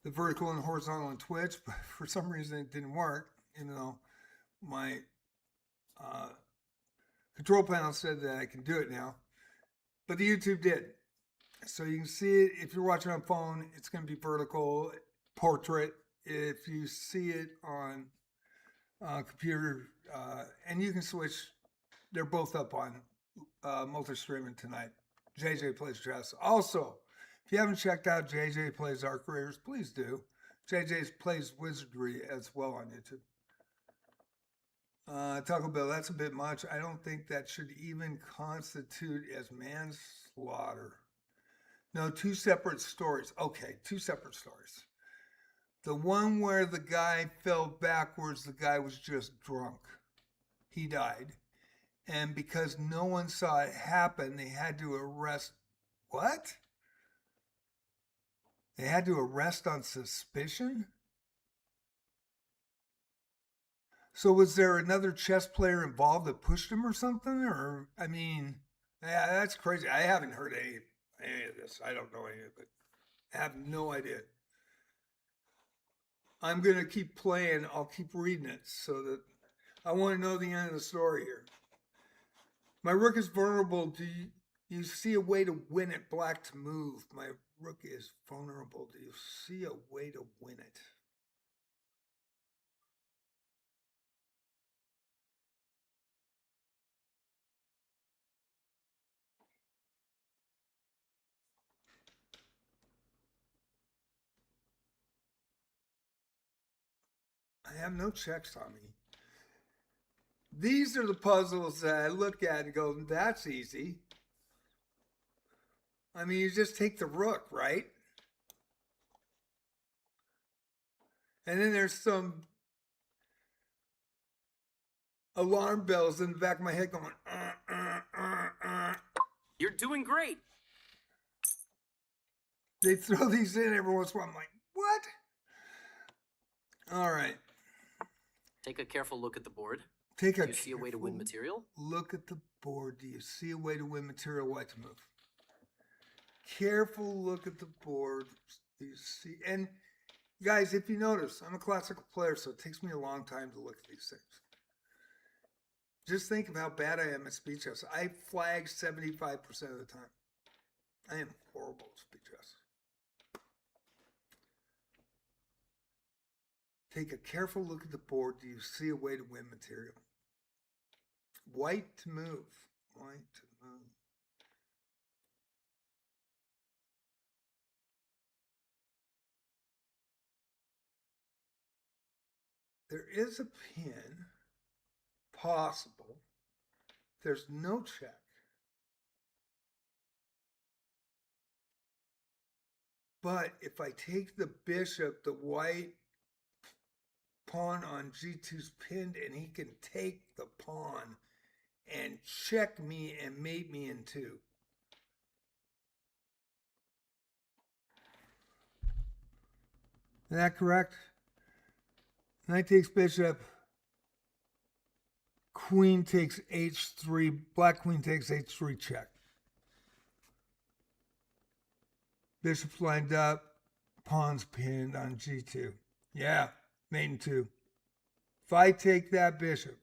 Speaker 1: the vertical and horizontal on Twitch, but for some reason it didn't work, even though my control panel said that I can do it now. But the YouTube did. So you can see it. If you're watching on phone, it's going to be vertical portrait. If you see it on computer, and you can switch, they're both up on multi-streaming tonight. JJ Plays Chess. Also, if you haven't checked out JJ Plays Arc Raiders, please do. JJ Plays Wizardry as well on YouTube. Taco Bell, that's a bit much. I don't think that should even constitute as manslaughter. No, two separate stories. Okay, two separate stories. The one where the guy fell backwards, the guy was just drunk. He died. And because no one saw it happen, they had to arrest. What? They had to arrest on suspicion? So was there another chess player involved that pushed him or something? Or, I mean, yeah, that's crazy. I haven't heard any of this. I don't know any of it. I have no idea. I'm going to keep playing. I'll keep reading it so that I want to know the end of the story here. My rook is vulnerable. Do you see a way to win it? Black to move. My rook is vulnerable. Do you see a way to win it? I have no checks on me. These are the puzzles that I look at and go, that's easy. I mean, you just take the rook, right? And then there's some alarm bells in the back of my head going,
Speaker 2: You're doing great.
Speaker 1: They throw these in every once in a while. I'm like, what? All right.
Speaker 2: Take a careful look at the board.
Speaker 1: Take a
Speaker 2: Do you see a way to win material?
Speaker 1: Look at the board. Do you see a way to win material? White to move. Careful look at the board. Do you see? And guys, if you notice, I'm a classical player, so it takes me a long time to look at these things. Just think of how bad I am at speed chess. I flag 75% of the time. I am horrible at speed chess. Take a careful look at the board. Do you see a way to win material? White to move. White to move. There is a pin possible. There's no check. But if I take the bishop, the white pawn on g2's pinned, and he can take the pawn and check me and mate me in two. Is that correct? Knight takes bishop. Queen takes h3. Black queen takes h3 check. Bishop's lined up. Pawn's pinned on g2. Yeah, mate in two. If I take that bishop,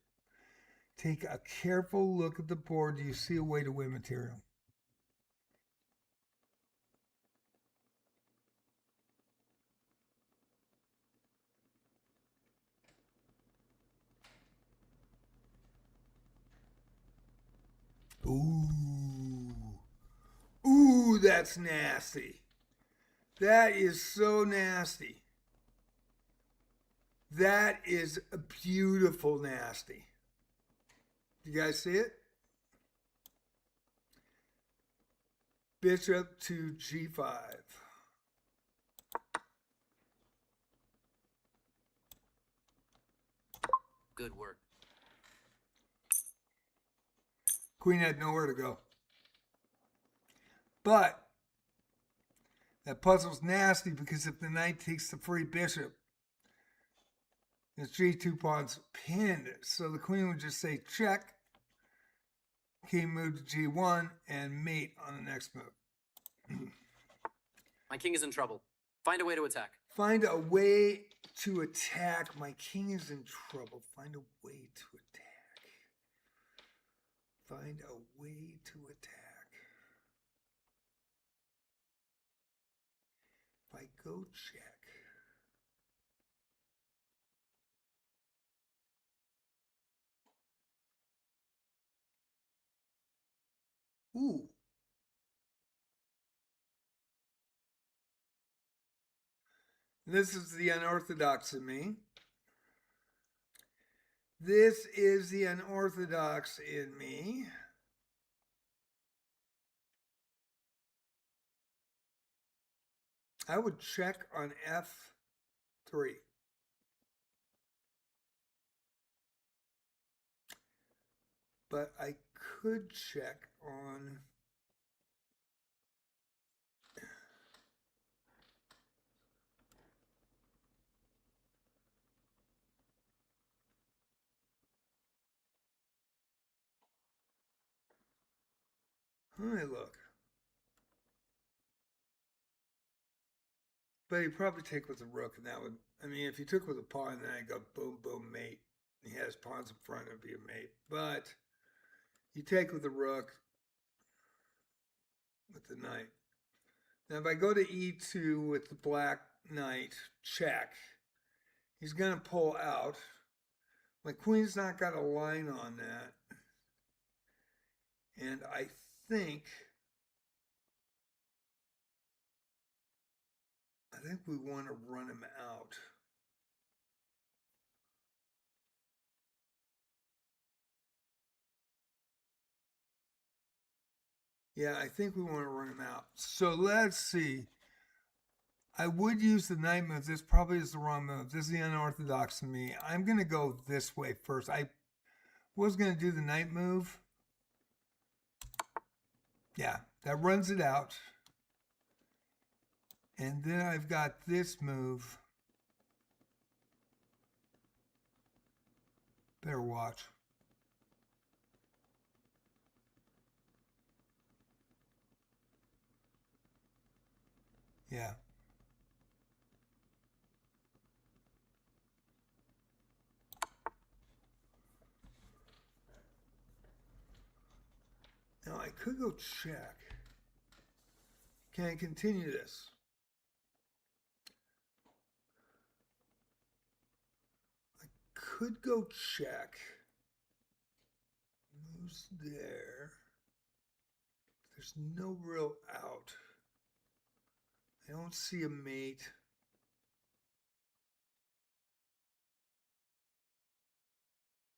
Speaker 1: take a careful look at the board. Do you see a way to win material? Ooh. Ooh, that's nasty. That is so nasty. That is a beautiful nasty. You guys see it? Bishop to g5.
Speaker 2: Good work.
Speaker 1: Queen had nowhere to go. But that puzzle's nasty because if the knight takes the free bishop, his g2 pawn's pinned. So the queen would just say check. King move to g1 and mate on the next move.
Speaker 2: My king is in trouble. Find a way to attack.
Speaker 1: Find a way to attack. My king is in trouble. Find a way to attack. Find a way to attack. If I go check. Ooh. This is the unorthodox in me. This is the unorthodox in me. I would check on f3. But I could check on let me look. But he'd probably take with the rook, and that would, I mean, if he took with a pawn, then I'd go boom, boom, mate. He has pawns in front, it'd be a mate. But you take with the rook, with the knight. Now, if I go to e2 with the black knight, check, he's going to pull out. My queen's not got a line on that. And I think we want to run him out. Yeah, I think we want to run him out. So let's see. I would use the knight move. This probably is the wrong move. This is the unorthodox in me. I'm going to go this way first. I was going to do the knight move. Yeah, that runs it out. And then I've got this move. Better watch. Yeah. Now I could go check. Can I continue this? I could go check. Moves there. There's no real out. I don't see a mate.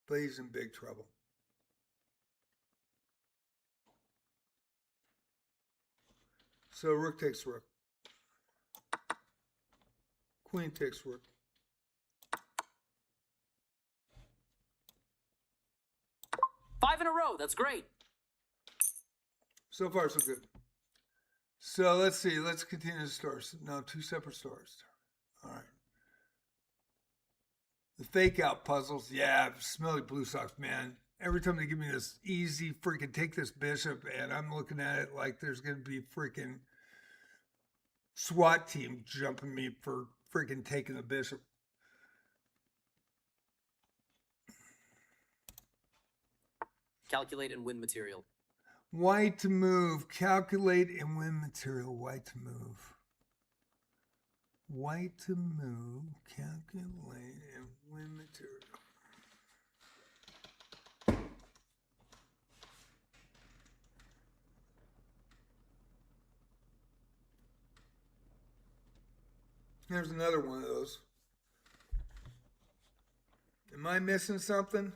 Speaker 1: But he's in big trouble. So rook takes rook. Queen takes rook.
Speaker 2: Five in a row. That's great.
Speaker 1: So far, so good. So let's see. Let's continue the stars. No, two separate stars. All right. The fake out puzzles. Yeah, smelly blue socks, man. Every time they give me this easy freaking take this bishop, and I'm looking at it like there's going to be freaking SWAT team jumping me for freaking taking the bishop.
Speaker 2: Calculate and win material.
Speaker 1: White to move. Calculate and win material. White to move. White to move. Calculate and win material. There's another one of those. Am I missing something?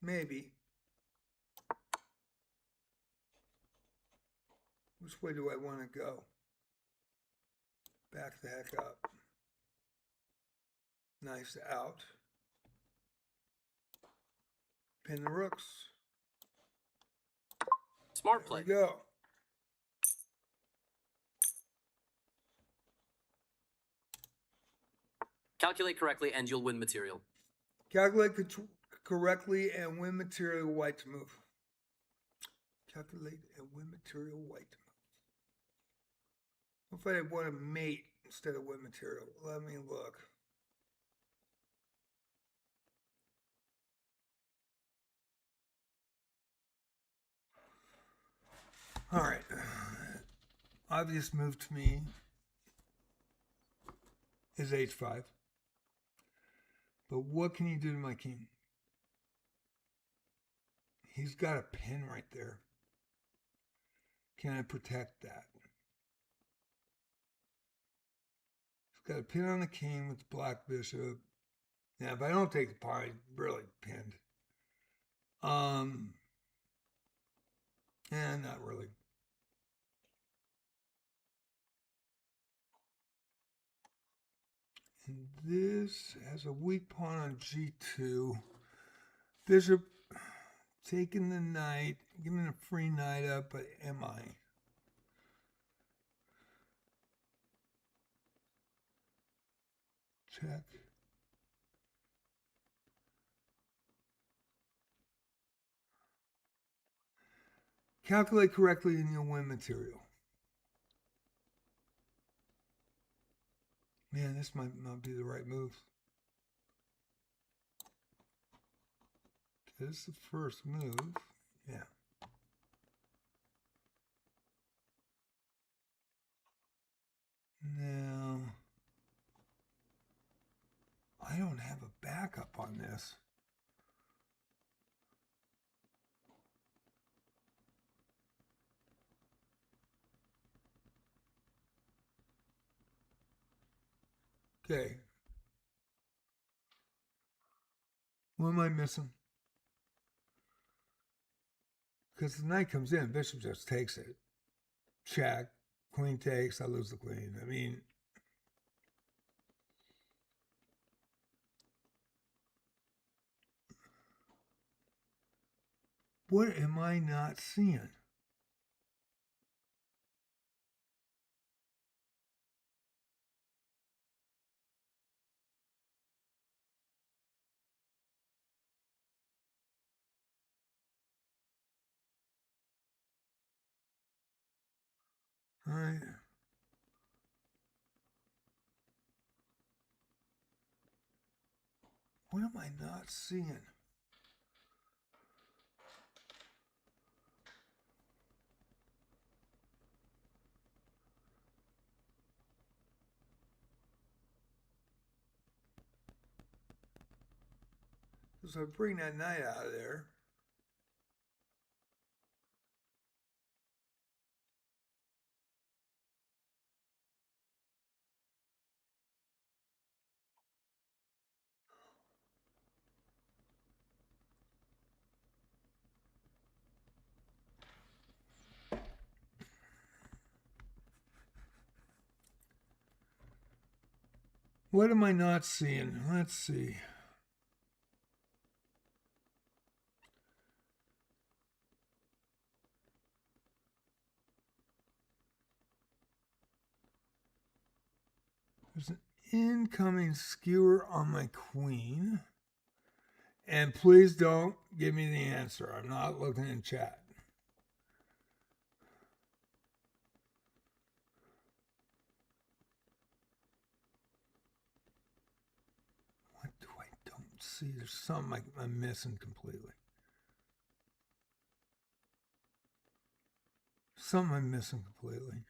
Speaker 1: Maybe. Which way do I want to go? Back the heck up. Nice out. Pin the rooks.
Speaker 2: Smart play.
Speaker 1: There we go.
Speaker 2: Calculate correctly and you'll win material.
Speaker 1: Calculate correctly and win material white to move. Calculate and win material white to move. What if I want to mate instead of win material? Let me look. All right. Obvious move to me is h5. But what can you do to my king? He's got a pin right there. Can I protect that? He's got a pin on the king with the black bishop. Now, if I don't take the pawn, he's really pinned. And not really. And this has a weak pawn on g2. Bishop taking the knight, giving a free knight up, but am I? Check. Calculate correctly and you'll win material. Man, this might not be the right move. This is the first move. Yeah. Now, I don't have a backup on this. Okay. What am I missing? Because the knight comes in, bishop just takes it. Check. Queen takes, I lose the queen. I mean, what am I not seeing? All right. What am I not seeing? So I bring that knight out of there. What am I not seeing? Let's see. There's an incoming skewer on my queen. And please don't give me the answer. I'm not looking in chat. What do I don't see? There's something I'm missing completely. Something I'm missing completely.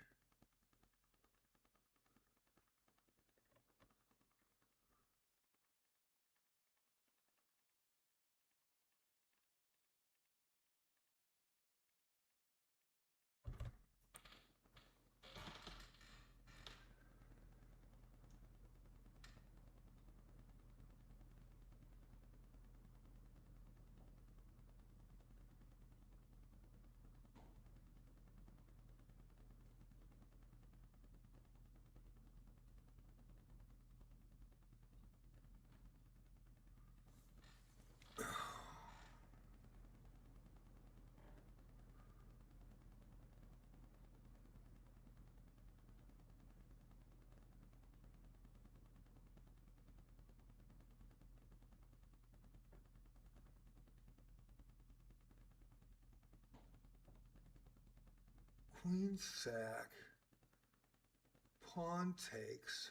Speaker 1: Queen sack. Pawn takes.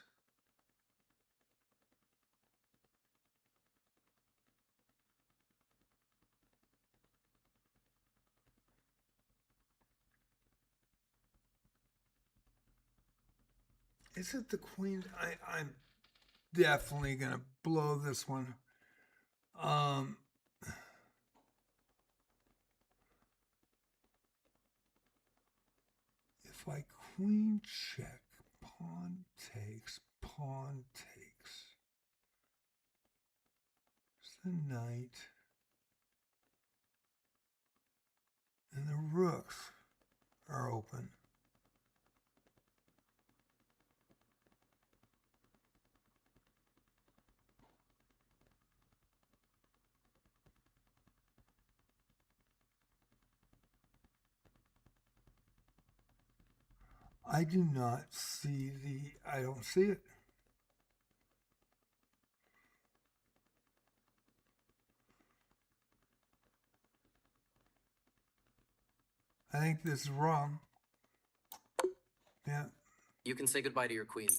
Speaker 1: Is it the queen? I'm definitely gonna blow this one. If I queen check, pawn takes, pawn takes. There's the knight. And the rooks are open. I do not see I don't see it. I think this is wrong. Yeah.
Speaker 2: You can say goodbye to your queen.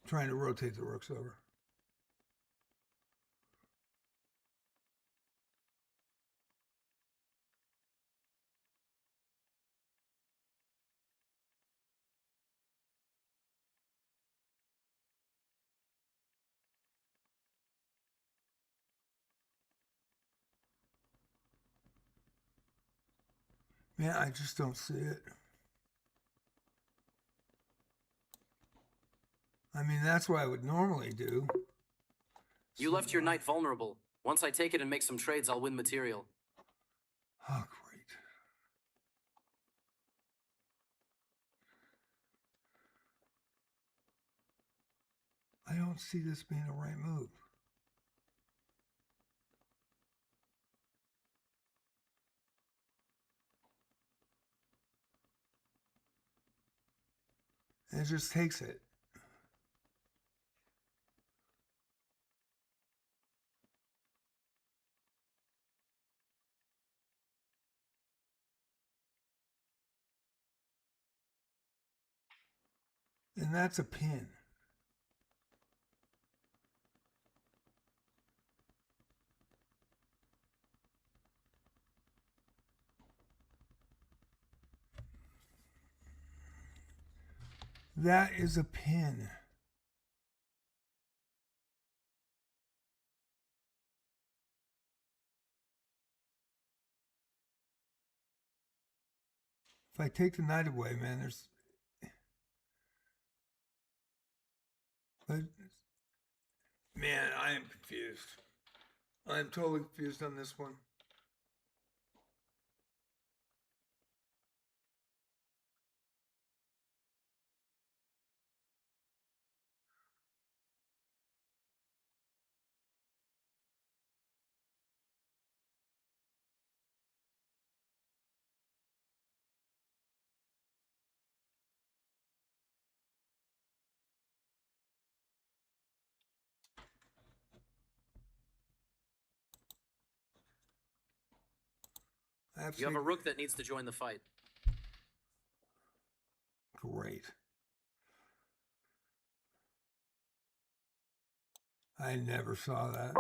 Speaker 1: Trying to rotate the rooks over. Yeah, I just don't see it. I mean, that's what I would normally do.
Speaker 2: You left your knight vulnerable. Once I take it and make some trades, I'll win material.
Speaker 1: I don't see this being a right move. And it just takes it. And that's a pin. That is a pin. If I take the knight away, man, there's... But, man, I am confused. I am totally confused on this one.
Speaker 2: You have a rook that needs to join the fight.
Speaker 1: Great. I never saw that.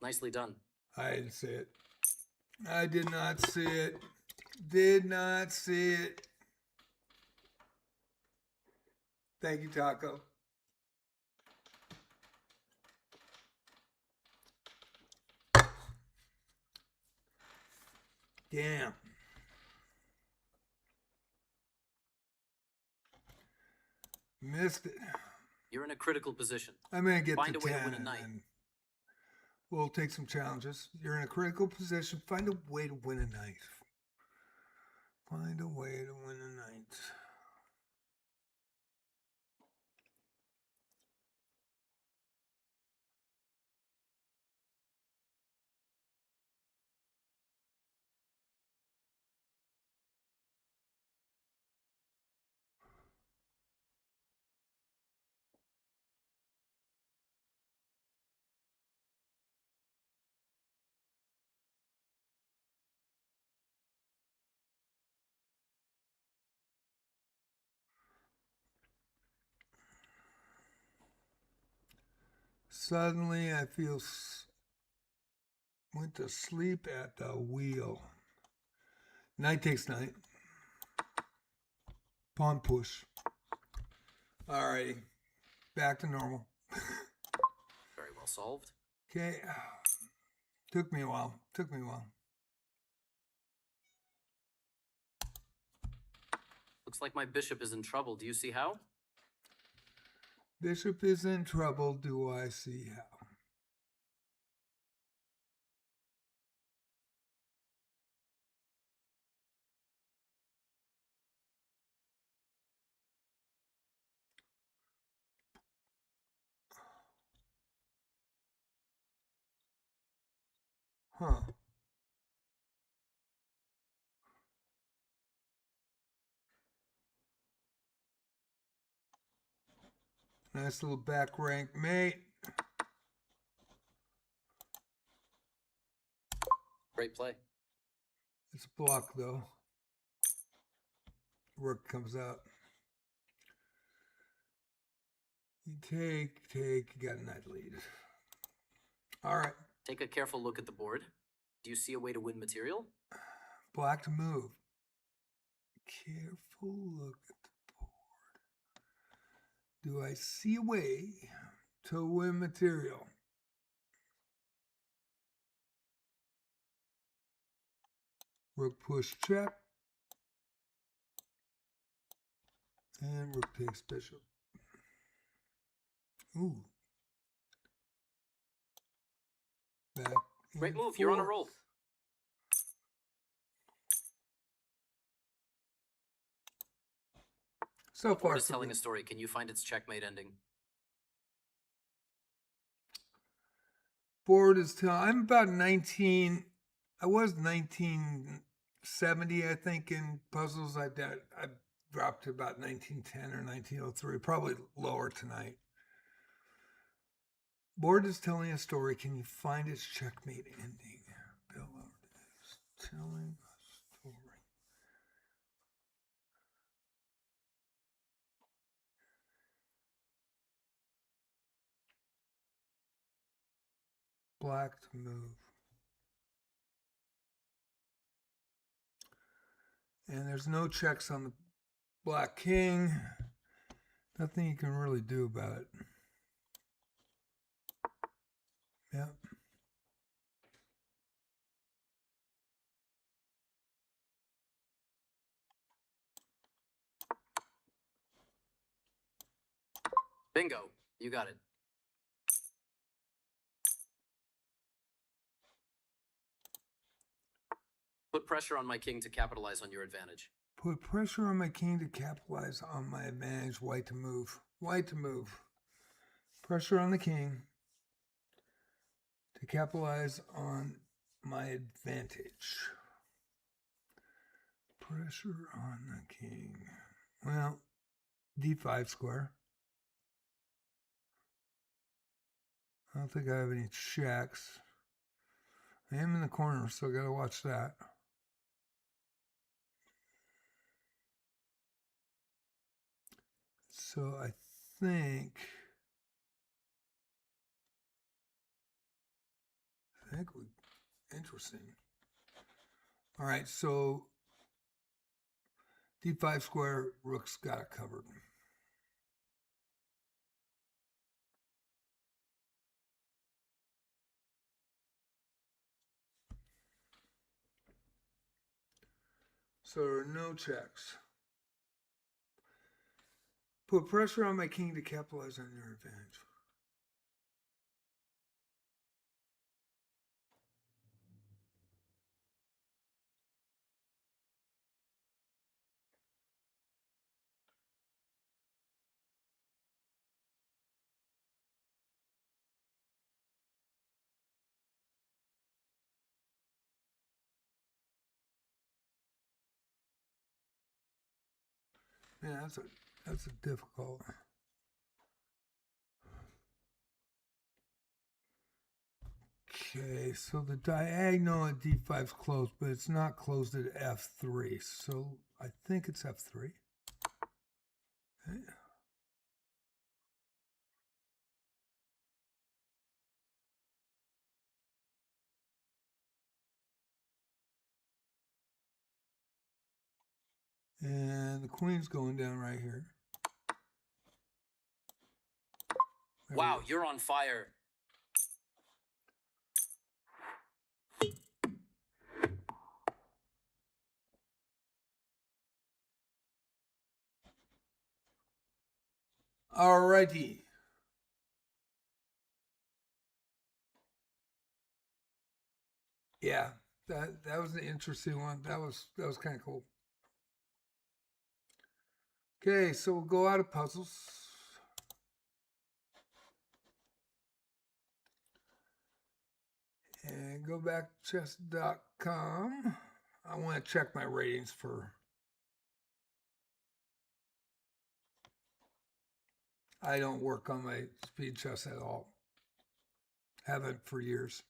Speaker 2: Nicely done.
Speaker 1: I didn't see it. I did not see it. Did not see it. Thank you, Taco. Damn. Missed it.
Speaker 2: You're in a critical position.
Speaker 1: I'm going to get
Speaker 2: Find
Speaker 1: to
Speaker 2: a way
Speaker 1: 10
Speaker 2: to win a knight.
Speaker 1: and we'll take some challenges. You're in a critical position. Find a way to win a knight. Find a way to win a knight. Suddenly, I feel went to sleep at the wheel. Knight takes knight. Pawn push. Alrighty. Back to normal.
Speaker 2: Very well solved.
Speaker 1: Okay. Took me a while. Took me a while.
Speaker 2: Looks like my bishop is in trouble. Do you see how?
Speaker 1: Bishop is in trouble. Do I see how? Huh. Nice little back rank mate.
Speaker 2: Great play.
Speaker 1: It's a block though. Rook comes out. You take, you got a knight lead. All right.
Speaker 2: Take a careful look at the board. Do you see a way to win material?
Speaker 1: Black to move. Careful look at the board. Do I see a way to win material? Rook push check. And rook takes bishop. Ooh. Back.
Speaker 2: Great move. You're on a roll.
Speaker 1: So far,
Speaker 2: Board is
Speaker 1: so
Speaker 2: telling
Speaker 1: good.
Speaker 2: a story. Can you find its checkmate ending?
Speaker 1: Board is telling. I'm about 19. I was 1970, I think, in puzzles. I dropped to about 1910 or 1903, probably lower tonight. Board is telling a story. Can you find its checkmate ending? Bill is telling a story. Black to move. And there's no checks on the black king. Nothing you can really do about it. Yeah.
Speaker 2: Bingo. You got it. Put pressure on my king to capitalize on your advantage.
Speaker 1: Put pressure on my king to capitalize on my advantage. White to move. White to move. Pressure on the king to capitalize on my advantage. Pressure on the king. Well, d5 square. I don't think I have any checks. I am in the corner, so I got to watch that. So I think interesting. All right, so d5 square, rook's got it covered. So there are no checks. Put pressure on my king to capitalize on your advantage. Yeah, that's a difficult. Okay, so the diagonal at d5 is closed, but it's not closed at f3. So I think it's f3. Okay. And the queen's going down right here.
Speaker 2: Wow, you're on fire.
Speaker 1: Alrighty. Yeah, that was an interesting one. That was kind of cool. Okay, so we'll go out of puzzles. And go back to chess.com. I want to check my ratings for. I don't work on my speed chess at all. Haven't for years.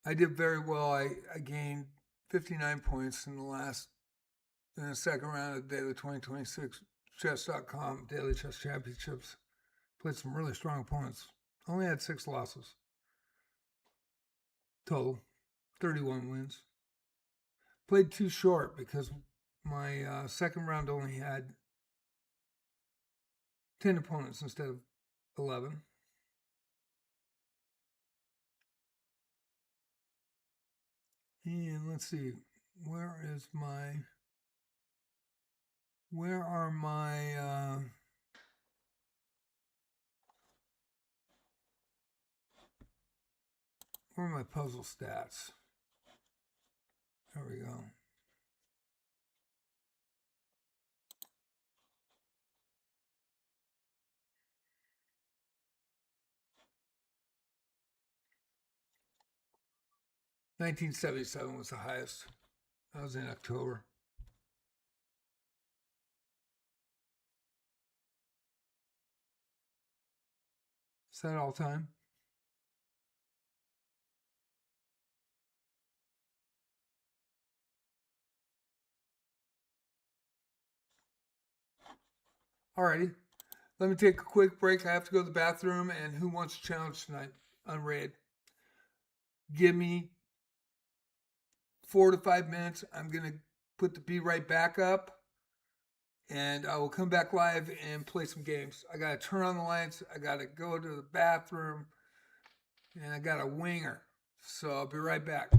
Speaker 1: I did very well. I gained 59 points in the second round of the Daily 2026 Chess.com Daily Chess Championships. Played some really strong opponents. Only had 6 losses. Total 31 wins. Played too short because my second round only had 10 opponents instead of 11. And let's see, where are my puzzle stats? There we go. 1977 was the highest. That was in October. Is that all time? Alrighty. Let me take a quick break. I have to go to the bathroom. And who wants a challenge tonight? Unrated. Give me 4 to 5 minutes. I'm going to put the Be Right back up. And I will come back live and play some games. I got to turn on the lights. I got to go to the bathroom. And I got a winger. So I'll be right back.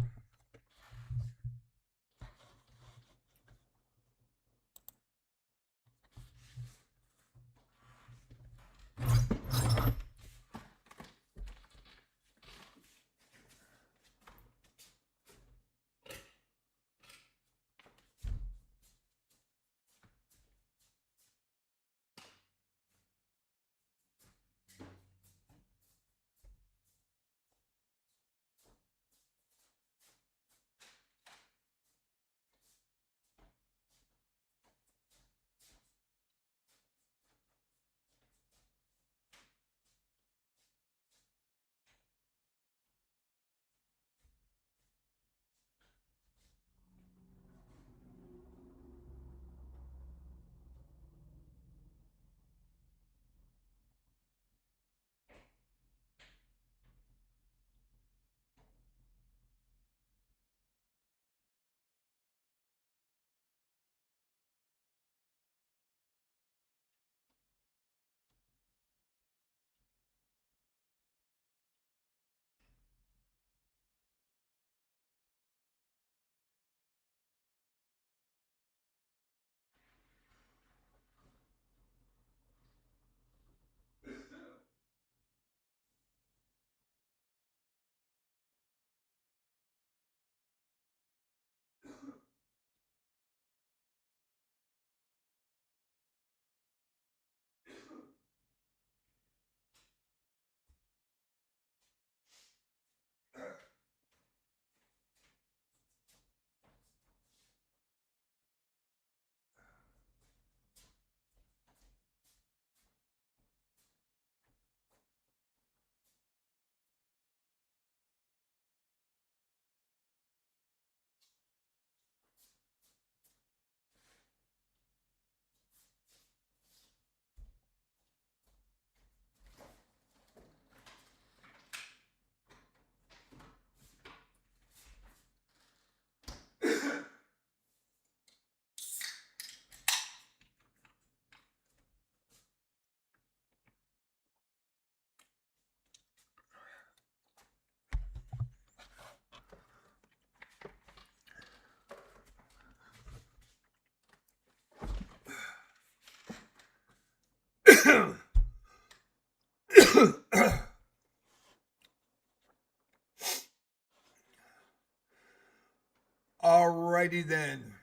Speaker 1: Alrighty then.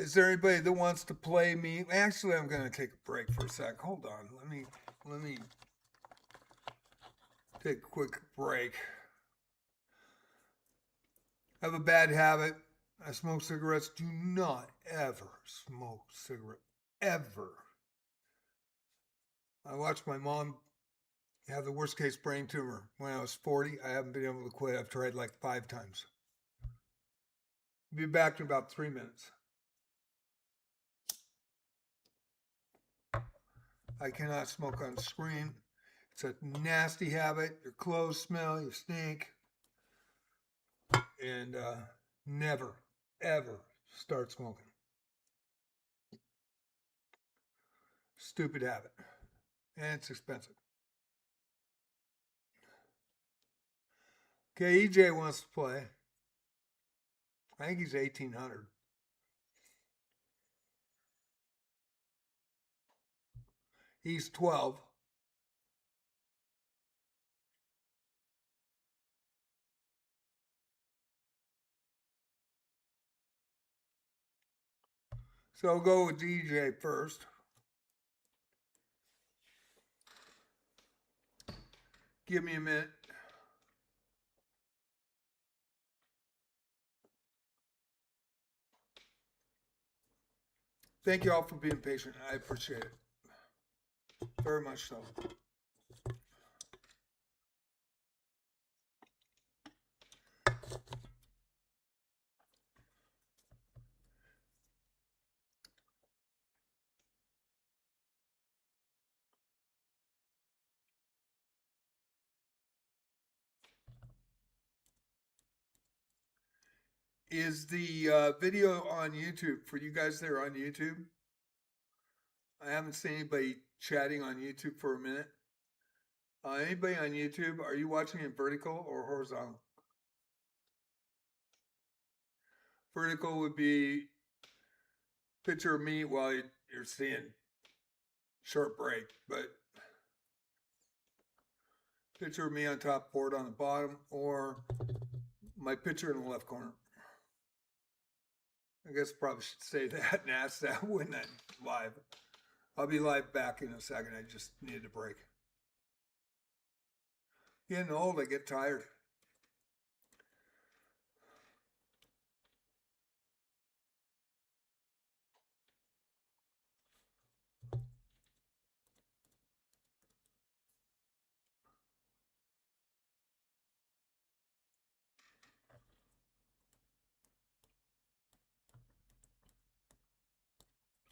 Speaker 1: Is there anybody that wants to play me? Actually, I'm going to take a break for a sec. Hold on. Let me take a quick break. I have a bad habit. I smoke cigarettes. Do not ever smoke cigarette. Ever. I watched my mom have the worst case brain tumor when I was 40. I haven't been able to quit. I've tried like 5 times. Be back in about 3 minutes. I cannot smoke on screen. It's a nasty habit. Your clothes smell, you stink. And never, ever start smoking. Stupid habit. And it's expensive. Okay, EJ wants to play. I think he's 1800. He's 12. So I'll go with DJ first. Give me a minute. Thank you all for being patient. I appreciate it. Very much so. Is the video on YouTube for you guys that are on YouTube? I haven't seen anybody chatting on YouTube for a minute. Anybody on YouTube, are you watching it vertical or horizontal? Vertical would be picture of me while you're seeing short break, but picture of me on top, board on the bottom, or my picture in the left corner. I guess I probably should say that and ask that when I'm live. I'll be live back in a second. I just needed a break. Getting old, I get tired.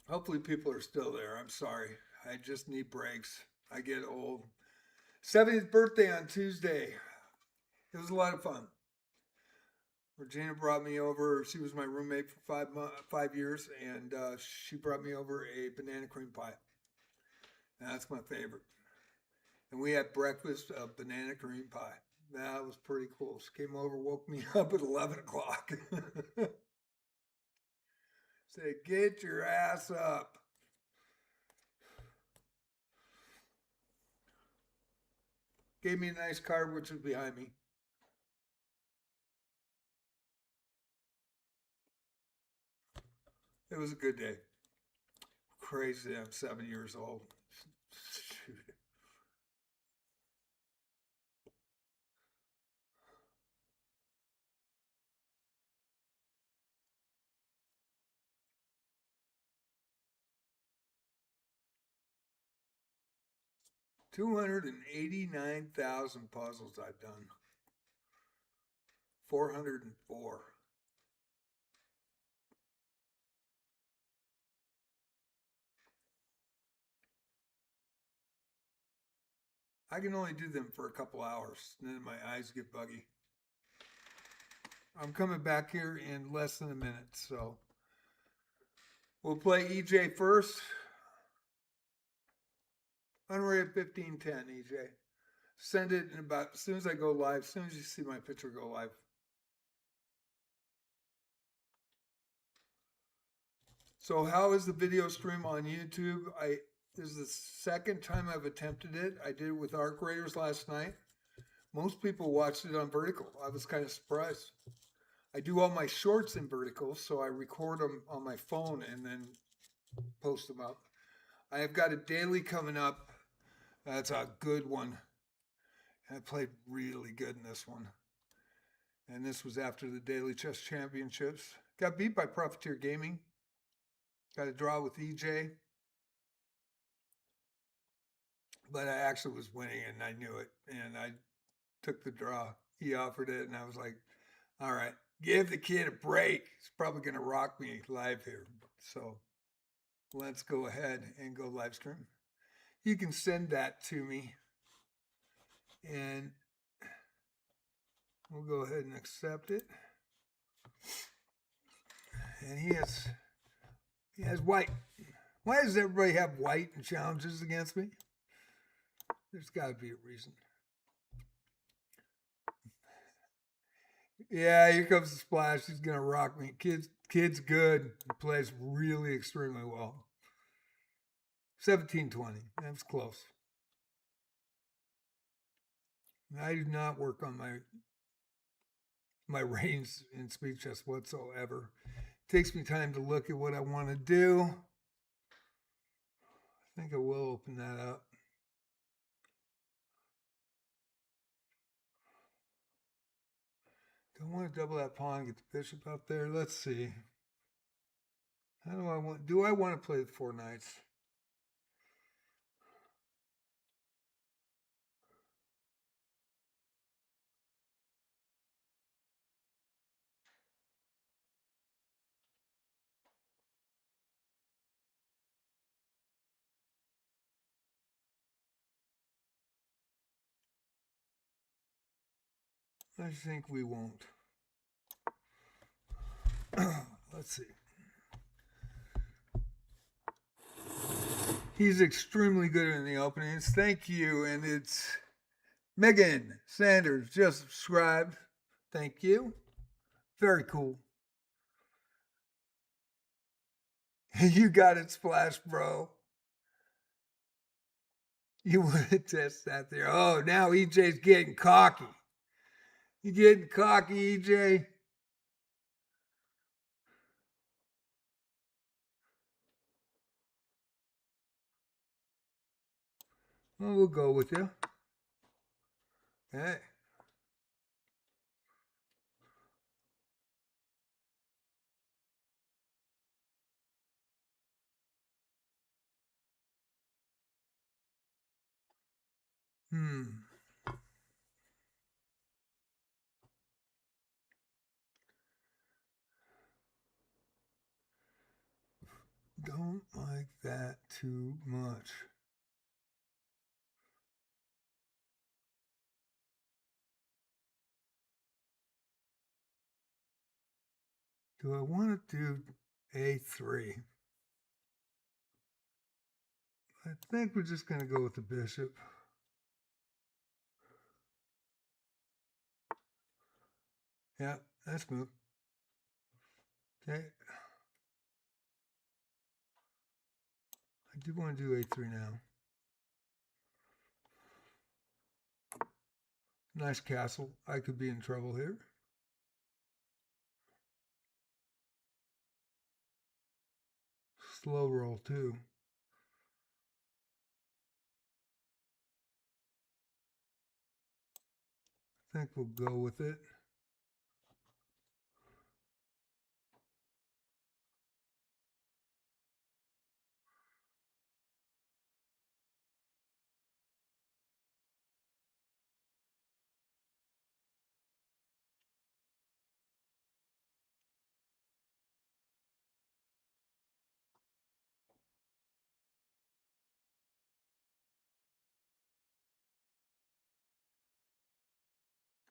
Speaker 1: Hopefully people are still there. I'm sorry. I just need breaks. I get old. 70th birthday on Tuesday. It was a lot of fun. Regina brought me over. She was my roommate for 5 years, and she brought me over a banana cream pie. And that's my favorite. And we had breakfast of banana cream pie. That was pretty cool. She came over, woke me up at 11 o'clock. Said, get your ass up. Gave me a nice card, which was behind me. It was a good day. Crazy, I'm 7 years old. Shoot. $289,000 puzzles I've done. 404. I can only do them for a couple hours, and then my eyes get buggy. I'm coming back here in less than a minute, so we'll play EJ first. Unrated 1510, EJ. Send it in about as soon as I go live, as soon as you see my picture go live. So how is the video stream on YouTube? This is the second time I've attempted it. I did it with Arc Raiders last night. Most people watched it on vertical. I was kind of surprised. I do all my shorts in vertical, so I record them on my phone and then post them up. I have got a daily coming up. That's a good one. I played really good in this one. And this was after the Daily Chess Championships. Got beat by Profiteer Gaming. Got a draw with EJ. But I actually was winning and I knew it. And I took the draw. He offered it and I was like, all right, give the kid a break. He's probably going to rock me live here. So let's go ahead and go live stream. You can send that to me and we'll go ahead and accept it. And he has white. Why does everybody have white in challenges against me? There's got to be a reason. Yeah, here comes the splash. He's going to rock me. Kid's good. He plays really extremely well. 1720. That's close. I do not work on my reins in speed chess whatsoever. It takes me time to look at what I want to do. I think I will open that up. Don't want to double that pawn, get the bishop up there. Let's see. How do I want to play the 4 knights? I think we won't. Let's see. He's extremely good in the openings. Thank you. And it's Megan Sanders just subscribed. Thank you. Very cool. You got it, Splash Bro. You want to test that there. Oh, now EJ's getting cocky. You getting cocky, EJ? Well, we'll go with you. Hey. Don't like that too much. Do I want to do A3? I think we're just going to go with the bishop. Yeah, that's move. Okay. I do want to do A3 now. Nice castle. I could be in trouble here. Slow roll too. I think we'll go with it.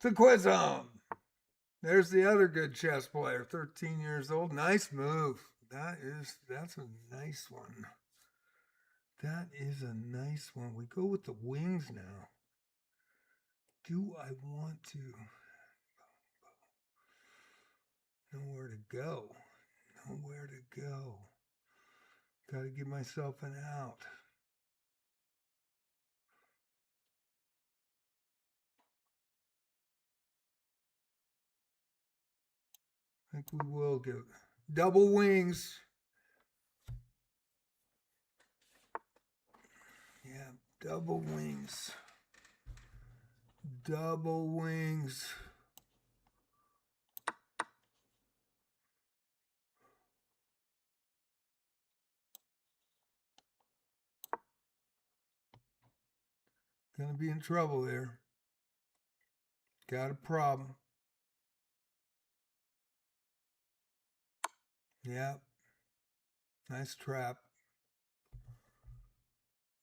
Speaker 1: The Quizum. There's the other good chess player, 13 years old. Nice move. That's a nice one. That is a nice one. We go with the wings now. Do I want to? Nowhere to go. Nowhere to go. Got to give myself an out. I think we will get double wings. Yeah, double wings. Double wings. Gonna be in trouble there. Got a problem. Yeah. Nice trap.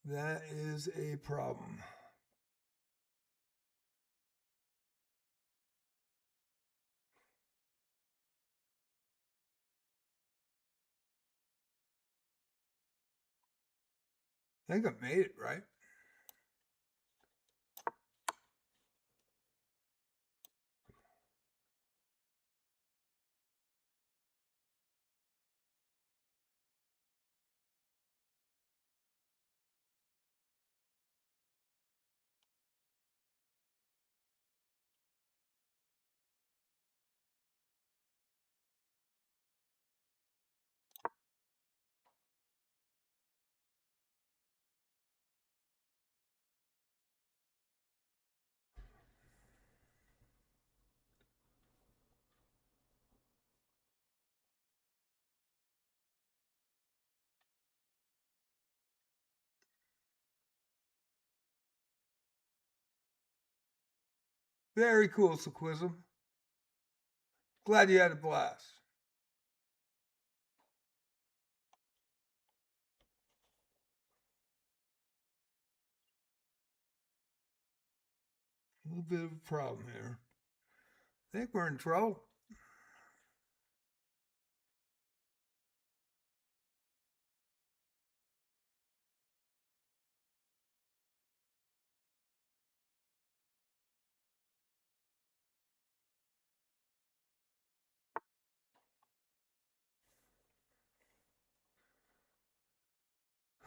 Speaker 1: That is a problem. I think I made it, right? Very cool, Sequism. Glad you had a blast. A little bit of a problem here. I think we're in trouble.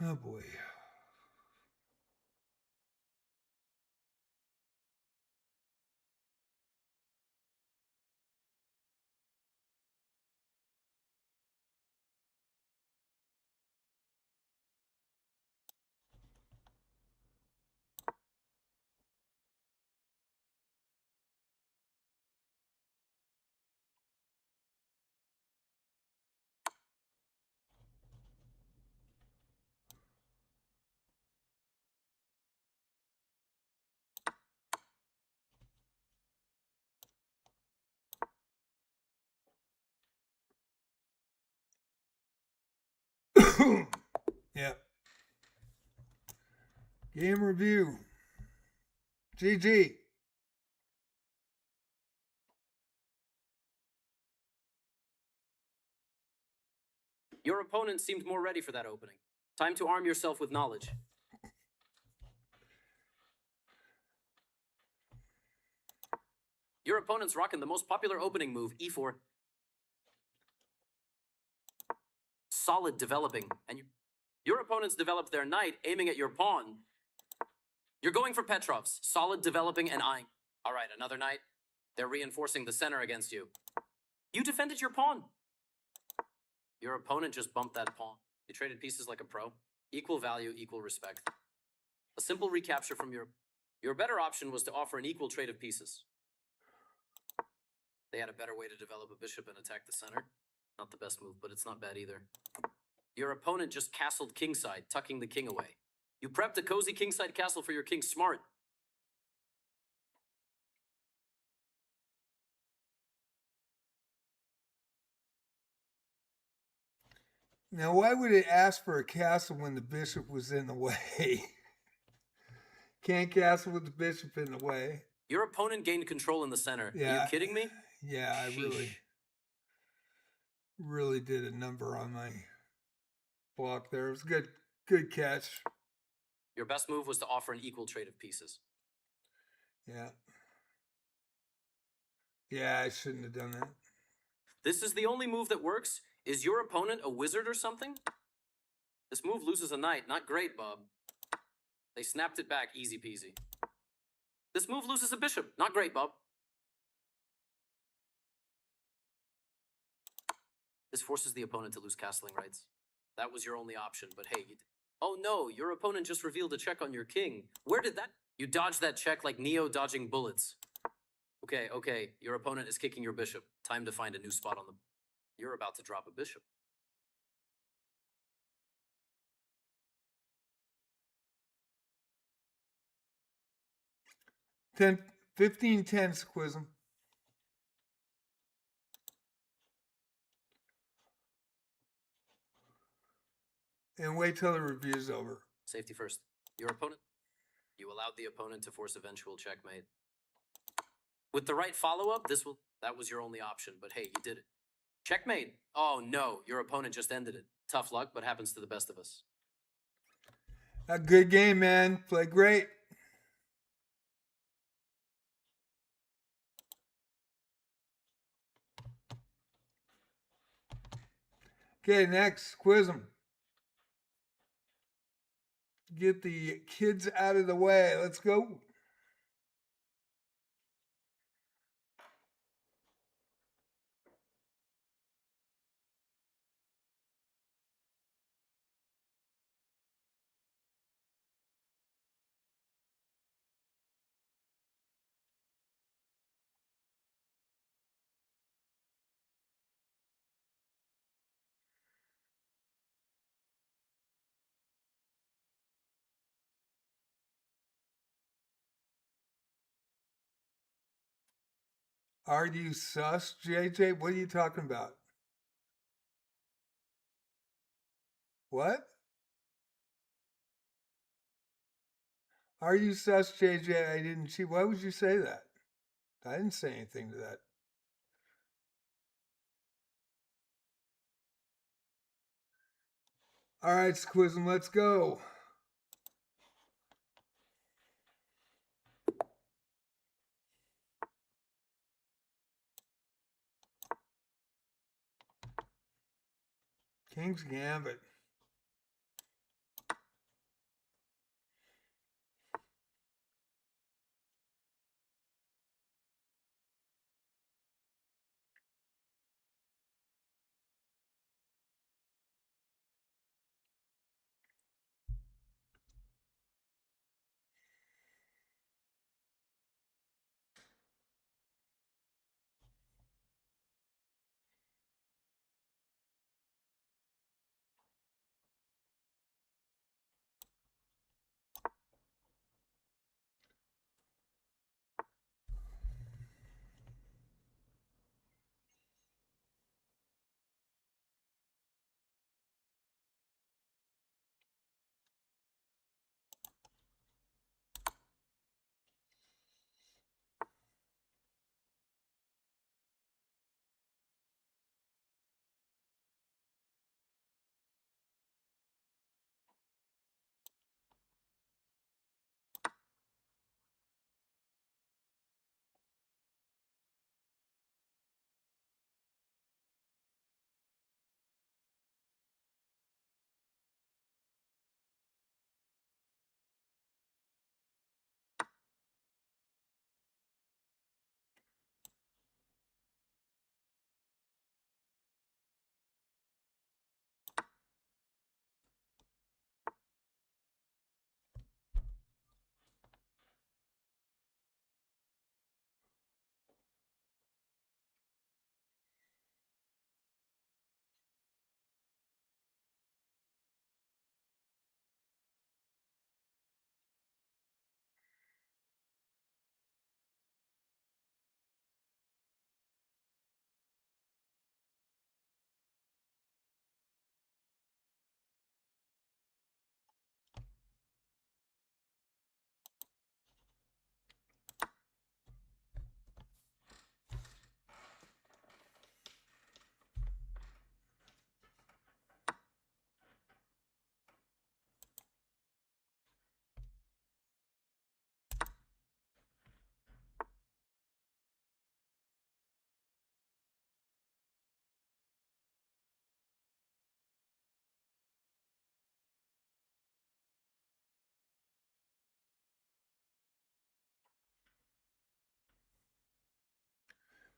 Speaker 1: Oh boy. Yeah. Game review. GG.
Speaker 2: Your opponent seemed more ready for that opening. Time to arm yourself with knowledge. Your opponent's rocking the most popular opening move, e4. Solid developing, and your opponent's developed their knight, aiming at your pawn. You're going for Petrov's, solid developing and eyeing. All right, another knight. They're reinforcing the center against you. You defended your pawn. Your opponent just bumped that pawn. You traded pieces like a pro. Equal value, equal respect. A simple recapture from your better option was to offer an equal trade of pieces. They had a better way to develop a bishop and attack the center. Not the best move, but it's not bad either. Your opponent just castled kingside, tucking the king away. You prepped a cozy kingside castle for your king. Smart.
Speaker 1: Now, why would it ask for a castle when the bishop was in the way? Can't castle with the bishop in the way.
Speaker 2: Your opponent gained control in the center.
Speaker 1: Yeah.
Speaker 2: Are you kidding me?
Speaker 1: Yeah, I really did a number on my block there. It was a good catch.
Speaker 2: Your best move was to offer an equal trade of pieces.
Speaker 1: Yeah. Yeah, I shouldn't have done that.
Speaker 2: This is the only move that works? Is your opponent a wizard or something? This move loses a knight. Not great, Bob. They snapped it back, easy peasy. This move loses a bishop. Not great, Bob. This forces the opponent to lose castling rights. That was your only option, but hey, oh no, your opponent just revealed a check on your king. Where did that? You dodged that check like Neo dodging bullets. Okay, your opponent is kicking your bishop. Time to find a new spot on the... You're about to drop a bishop.
Speaker 1: 15-10, Squism. And wait till the review's over.
Speaker 2: Safety first. Your opponent? You allowed the opponent to force eventual checkmate. With the right follow-up, that was your only option, but hey, you did it. Checkmate. Oh no, your opponent just ended it. Tough luck, but happens to the best of us.
Speaker 1: A good game, man. Play great. Okay, next, Quizem. Get the kids out of the way. Let's go. Are you sus, JJ? What are you talking about? What? Are you sus, JJ? I didn't see. Why would you say that? I didn't say anything to that. All right, Squism, let's go. King's Gambit.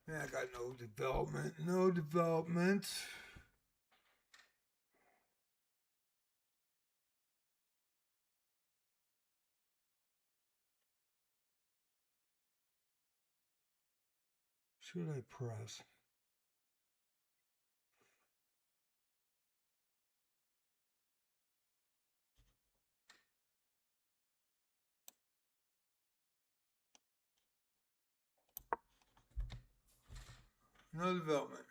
Speaker 1: Yeah, I got no development. No development. Should I press? No development.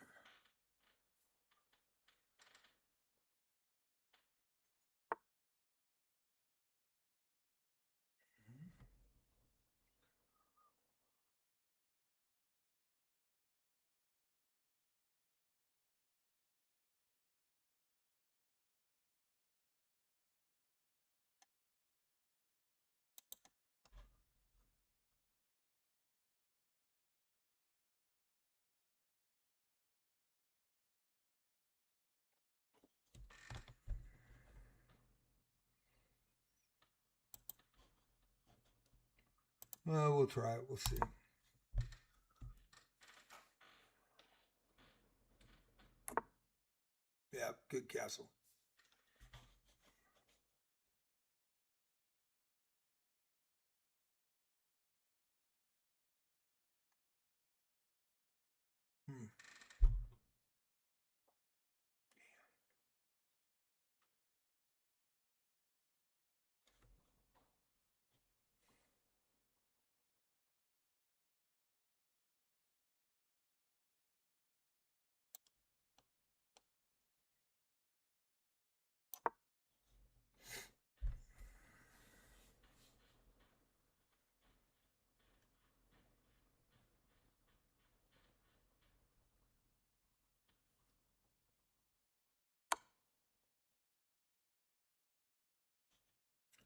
Speaker 1: Well, we'll try it. We'll see. Yeah, good castle. Hmm.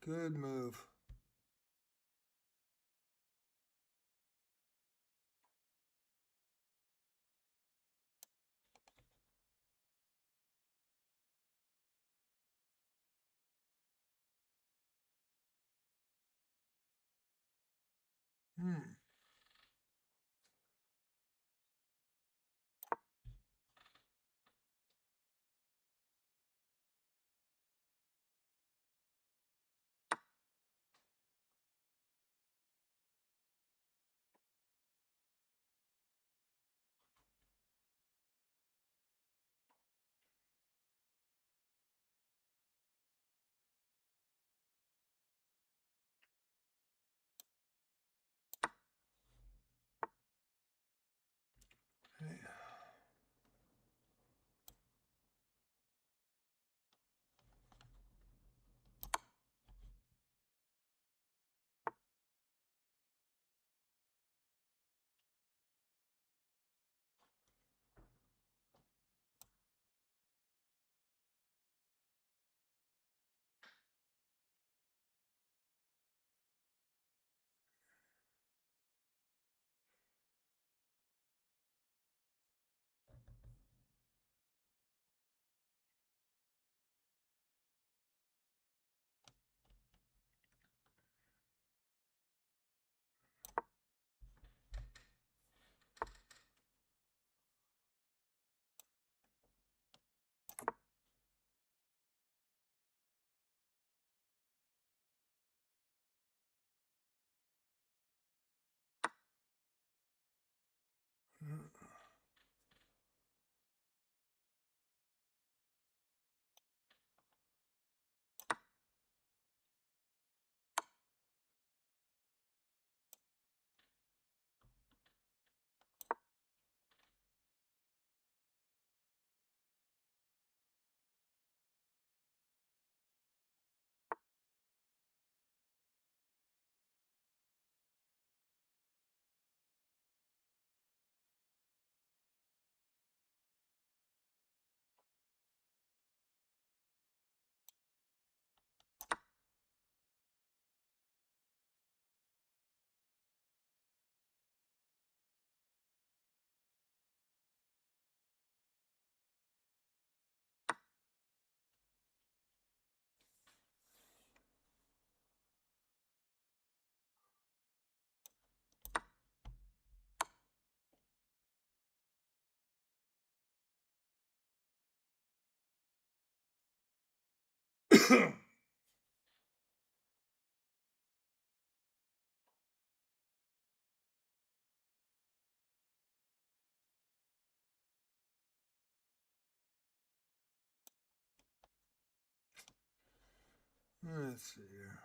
Speaker 1: Good move. Hmm. Let's see here.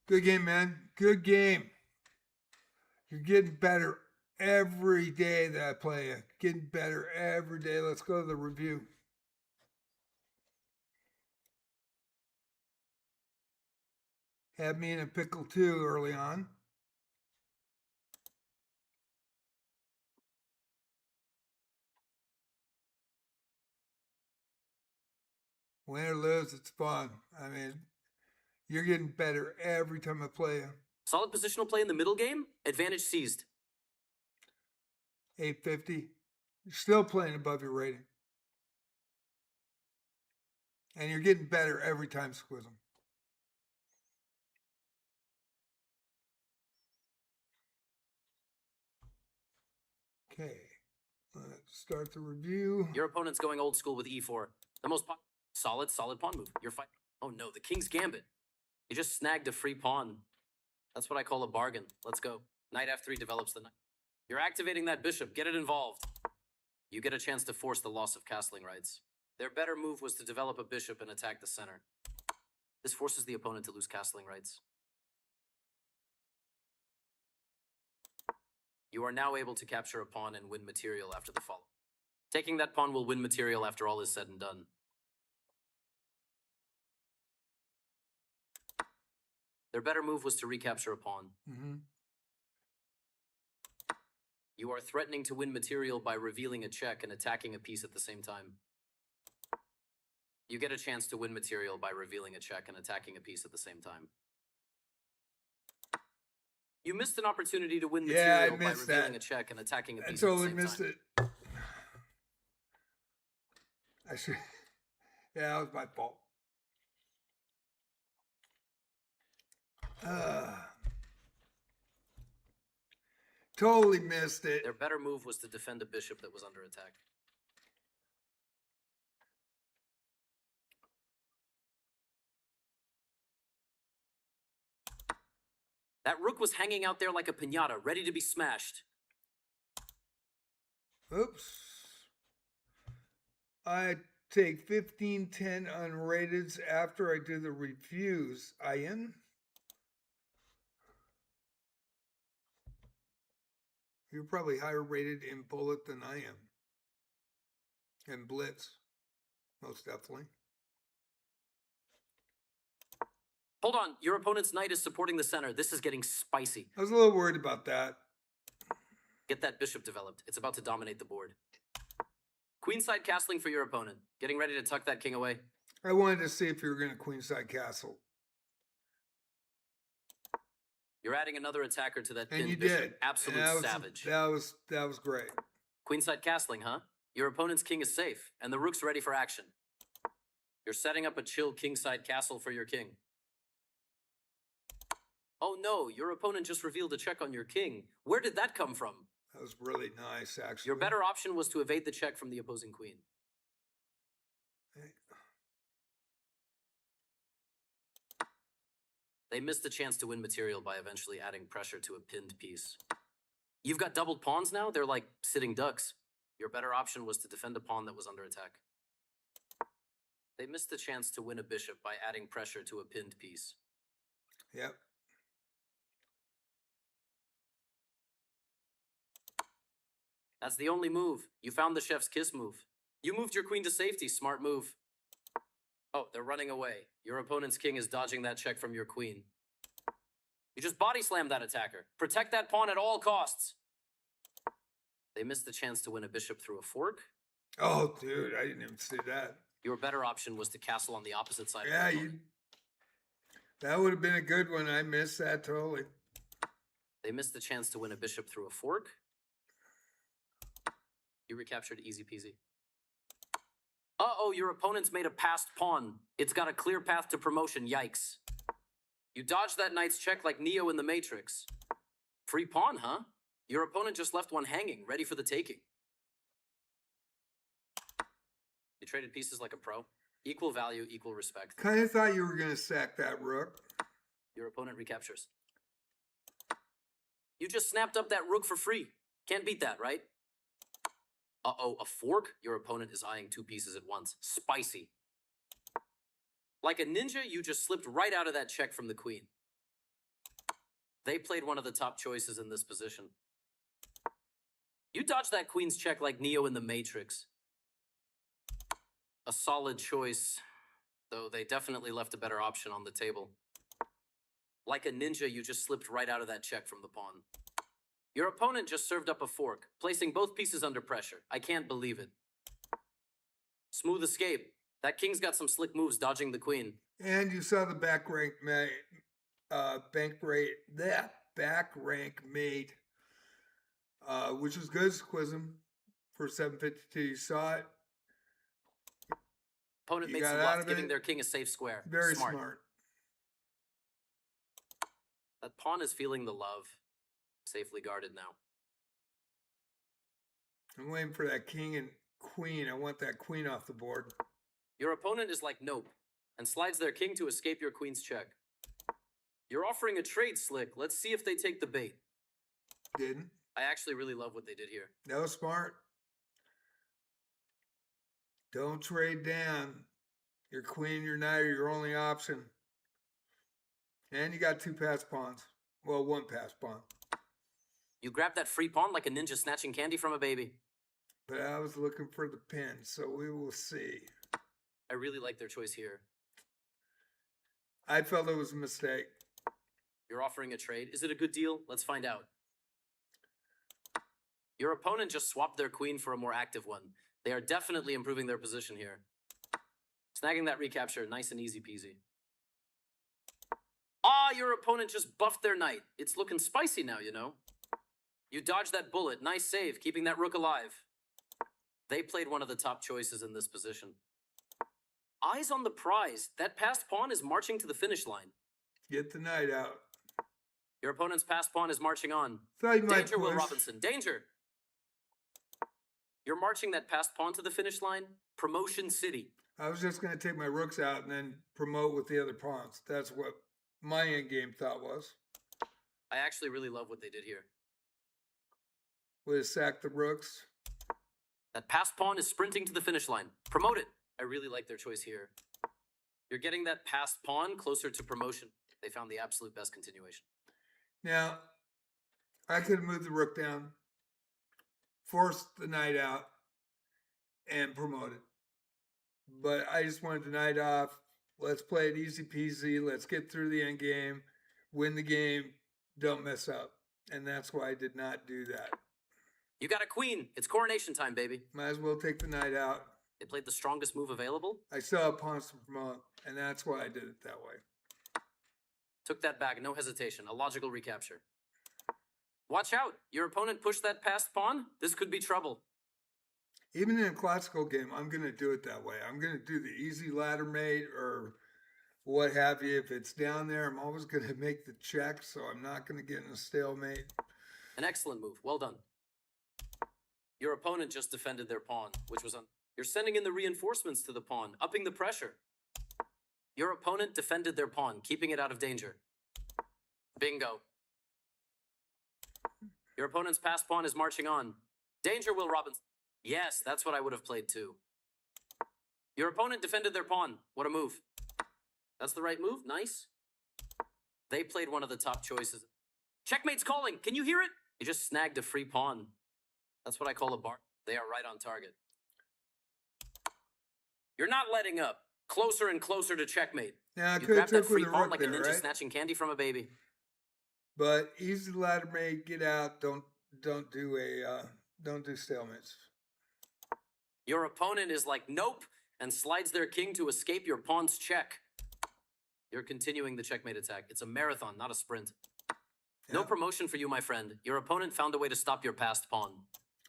Speaker 1: Good game, man. Good game. You're getting better every day that I play you. Getting better every day. Let's go to the review. Had me in a pickle too early on. Win or lose, it's fun. I mean, you're getting better every time I play you.
Speaker 2: Solid positional play in the middle game. Advantage seized.
Speaker 1: 850. You're still playing above your rating. And you're getting better every time, Squism. Okay. Let's start the review.
Speaker 2: Your opponent's going old school with e4. The most solid pawn move. You're fighting. Oh no, the king's gambit. You just snagged a free pawn. That's what I call a bargain. Let's go. Knight f3 develops the knight. You're activating that bishop. Get it involved. You get a chance to force the loss of castling rights. Their better move was to develop a bishop and attack the center. This forces the opponent to lose castling rights. You are now able to capture a pawn and win material after the fall. Taking that pawn will win material after all is said and done. Their better move was to recapture a pawn. You are threatening to win material by revealing a check and attacking a piece at the same time. You get a chance to win material by revealing a check and attacking a piece at the same time. You missed an opportunity to win material by revealing a check and attacking a piece at the same time. I totally missed it.
Speaker 1: I should. Yeah, that was my fault. Totally missed it.
Speaker 2: Their better move was to defend a bishop that was under attack. That rook was hanging out there like a piñata, ready to be smashed.
Speaker 1: Oops. I take 15-10 unrateds after I do the reviews. Ian? You're probably higher rated in Bullet than I am. And Blitz. Most definitely.
Speaker 2: Hold on. Your opponent's knight is supporting the center. This is getting spicy.
Speaker 1: I was a little worried about that.
Speaker 2: Get that bishop developed. It's about to dominate the board. Queenside castling for your opponent. Getting ready to tuck that king away.
Speaker 1: I wanted to see if you were going to queenside castle.
Speaker 2: You're adding another attacker to that
Speaker 1: and
Speaker 2: pinned
Speaker 1: you
Speaker 2: bishop.
Speaker 1: Did.
Speaker 2: Absolute savage.
Speaker 1: That was great.
Speaker 2: Queenside castling, huh? Your opponent's king is safe, and the rook's ready for action. You're setting up a chill kingside castle for your king. Oh no, your opponent just revealed a check on your king. Where did that come from?
Speaker 1: That was really nice, actually.
Speaker 2: Your better option was to evade the check from the opposing queen. They missed the chance to win material by eventually adding pressure to a pinned piece. You've got doubled pawns now? They're like sitting ducks. Your better option was to defend a pawn that was under attack. They missed the chance to win a bishop by adding pressure to a pinned piece.
Speaker 1: Yep.
Speaker 2: That's the only move. You found the chef's kiss move. You moved your queen to safety. Smart move. Oh, they're running away. Your opponent's king is dodging that check from your queen. You just body slammed that attacker. Protect that pawn at all costs. They missed the chance to win a bishop through a fork.
Speaker 1: Oh, dude, I didn't even see that.
Speaker 2: Your better option was to castle on the opposite side.
Speaker 1: Yeah, that would have been a good one. I missed that totally.
Speaker 2: They missed the chance to win a bishop through a fork. You recaptured easy peasy. Uh-oh, your opponent's made a passed pawn. It's got a clear path to promotion, yikes. You dodged that knight's check like Neo in the Matrix. Free pawn, huh? Your opponent just left one hanging, ready for the taking. You traded pieces like a pro. Equal value, equal respect.
Speaker 1: Kind of thought you were going to sack that rook.
Speaker 2: Your opponent recaptures. You just snapped up that rook for free. Can't beat that, right? Uh-oh, a fork? Your opponent is eyeing two pieces at once. Spicy. Like a ninja, you just slipped right out of that check from the queen. They played one of the top choices in this position. You dodged that queen's check like Neo in the Matrix. A solid choice, though they definitely left a better option on the table. Like a ninja, you just slipped right out of that check from the pawn. Your opponent just served up a fork, placing both pieces under pressure. I can't believe it. Smooth escape. That king's got some slick moves dodging the queen.
Speaker 1: And you saw the back rank mate, which was good, Squism, for 752. You saw it.
Speaker 2: Opponent
Speaker 1: You
Speaker 2: made some
Speaker 1: got out
Speaker 2: bluffs,
Speaker 1: of
Speaker 2: giving
Speaker 1: it.
Speaker 2: their king a safe square.
Speaker 1: Very smart.
Speaker 2: That pawn is feeling the love. Safely guarded now.
Speaker 1: I'm waiting for that king and queen. I want that queen off the board.
Speaker 2: Your opponent is like nope, and slides their king to escape your queen's check. You're offering a trade, Slick. Let's see if they take the bait.
Speaker 1: Didn't.
Speaker 2: I actually really love what they did here.
Speaker 1: That was smart. Don't trade down. Your queen, your knight are your only option. And you got two pass pawns. Well, one pass pawn.
Speaker 2: You grabbed that free pawn like a ninja snatching candy from a baby.
Speaker 1: But I was looking for the pin, so we will see.
Speaker 2: I really like their choice here.
Speaker 1: I felt it was a mistake.
Speaker 2: You're offering a trade. Is it a good deal? Let's find out. Your opponent just swapped their queen for a more active one. They are definitely improving their position here. Snagging that recapture, nice and easy peasy. Ah, your opponent just buffed their knight. It's looking spicy now, you know. You dodged that bullet. Nice save, keeping that rook alive. They played one of the top choices in this position. Eyes on the prize. That passed pawn is marching to the finish line.
Speaker 1: Get the knight out.
Speaker 2: Your opponent's passed pawn is marching on.
Speaker 1: Thought you might
Speaker 2: Danger, Will
Speaker 1: push.
Speaker 2: Robinson. Danger. You're marching that passed pawn to the finish line. Promotion City.
Speaker 1: I was just going to take my rooks out and then promote with the other pawns. That's what my end game thought was.
Speaker 2: I actually really love what they did here.
Speaker 1: Would have sacked the rooks.
Speaker 2: That passed pawn is sprinting to the finish line. Promote it. I really like their choice here. You're getting that passed pawn closer to promotion. They found the absolute best continuation.
Speaker 1: Now, I could have moved the rook down, forced the knight out, and promoted. But I just wanted the knight off. Let's play it easy peasy. Let's get through the end game, win the game, don't mess up. And that's why I did not do that.
Speaker 2: You got a queen. It's coronation time, baby.
Speaker 1: Might as well take the knight out.
Speaker 2: They played the strongest move available.
Speaker 1: I still have pawns to promote, and that's why I did it that way.
Speaker 2: Took that back, no hesitation. A logical recapture. Watch out. Your opponent pushed that passed pawn. This could be trouble.
Speaker 1: Even in a classical game, I'm going to do it that way. I'm going to do the easy ladder mate or what have you. If it's down there, I'm always going to make the check, so I'm not going to get in a stalemate.
Speaker 2: An excellent move. Well done. Your opponent just defended their pawn, which was on. You're sending in the reinforcements to the pawn, upping the pressure. Your opponent defended their pawn, keeping it out of danger. Bingo. Your opponent's passed pawn is marching on. Danger, Will Robinson. Yes, that's what I would have played too. Your opponent defended their pawn. What a move. That's the right move. Nice. They played one of the top choices. Checkmate's calling. Can you hear it? You just snagged a free pawn. That's what I call a bar. They are right on target. You're not letting up. Closer and closer to checkmate.
Speaker 1: Now, I
Speaker 2: You
Speaker 1: could have
Speaker 2: grabbed that
Speaker 1: took with
Speaker 2: free
Speaker 1: the
Speaker 2: pawn
Speaker 1: rook
Speaker 2: like
Speaker 1: there,
Speaker 2: a ninja
Speaker 1: right?
Speaker 2: snatching candy from a baby.
Speaker 1: But easy ladder mate, get out. Don't do stalemates.
Speaker 2: Your opponent is like, nope, and slides their king to escape your pawn's check. You're continuing the checkmate attack. It's a marathon, not a sprint. No
Speaker 1: Yeah.
Speaker 2: promotion for you, my friend. Your opponent found a way to stop your passed pawn.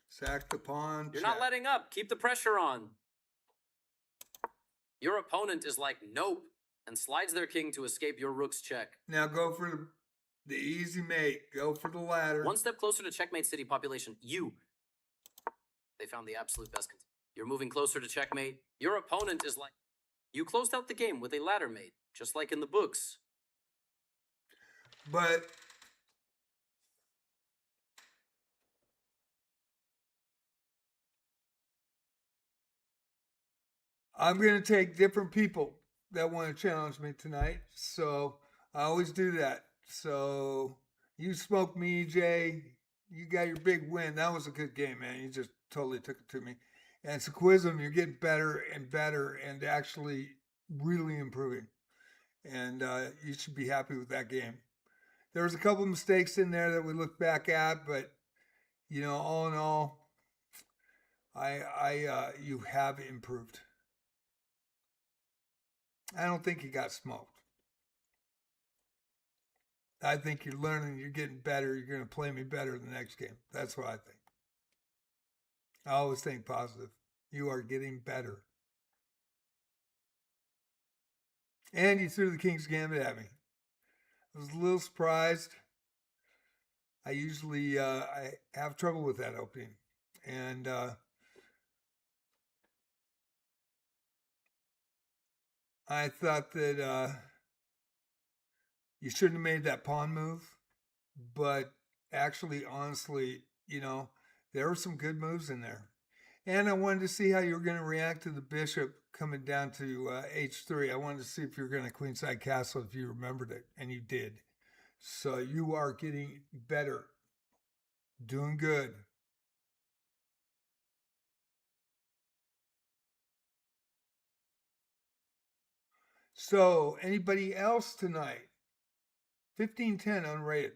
Speaker 1: Sack the pawn.
Speaker 2: You're
Speaker 1: check.
Speaker 2: not letting up. Keep the pressure on. Your opponent is like, nope, and slides their king to escape your rook's check.
Speaker 1: Now go for the easy mate. Go for the ladder.
Speaker 2: One step closer to checkmate city population. They found the absolute best. You're moving closer to checkmate. Your opponent is like, you closed out the game with a ladder mate, just like in the books.
Speaker 1: But I'm going to take different people that want to challenge me tonight. So I always do that. So You smoked me, EJ. You got your big win. That was a good game, man. You just totally took it to me. And Sequism, you're getting better and better and actually really improving. And you should be happy with that game. There was a couple mistakes in there that we look back at, but you know, all in all, you have improved. I don't think you got smoked. I think you're learning, you're getting better, you're going to play me better in the next game. That's what I think. I always think positive. You are getting better. And you threw the King's Gambit at me. I was a little surprised. I usually I have trouble with that opening. And I thought that you shouldn't have made that pawn move. But actually, honestly, you know, there were some good moves in there. And I wanted to see how you were going to react to the bishop coming down to h3. I wanted to see if you were going to queenside castle, if you remembered it, and you did. So you are getting better. Doing good. So, anybody else tonight? 1510 unrated.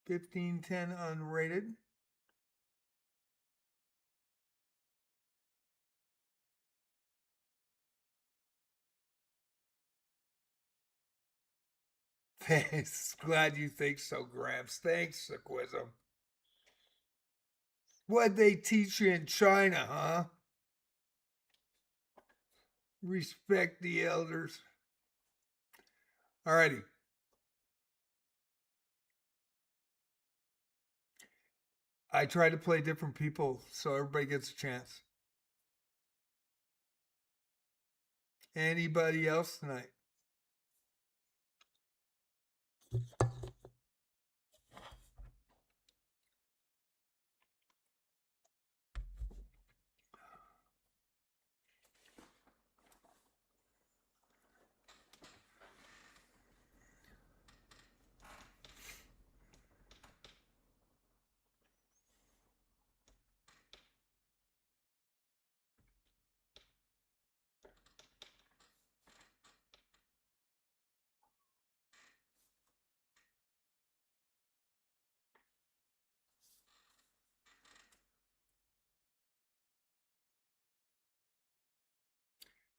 Speaker 1: 1510 unrated. Thanks. Glad you think so, Gramps. Thanks, Sequism. What'd they teach you in China, huh? Respect the elders. Alrighty. I try to play different people so everybody gets a chance. Anybody else tonight?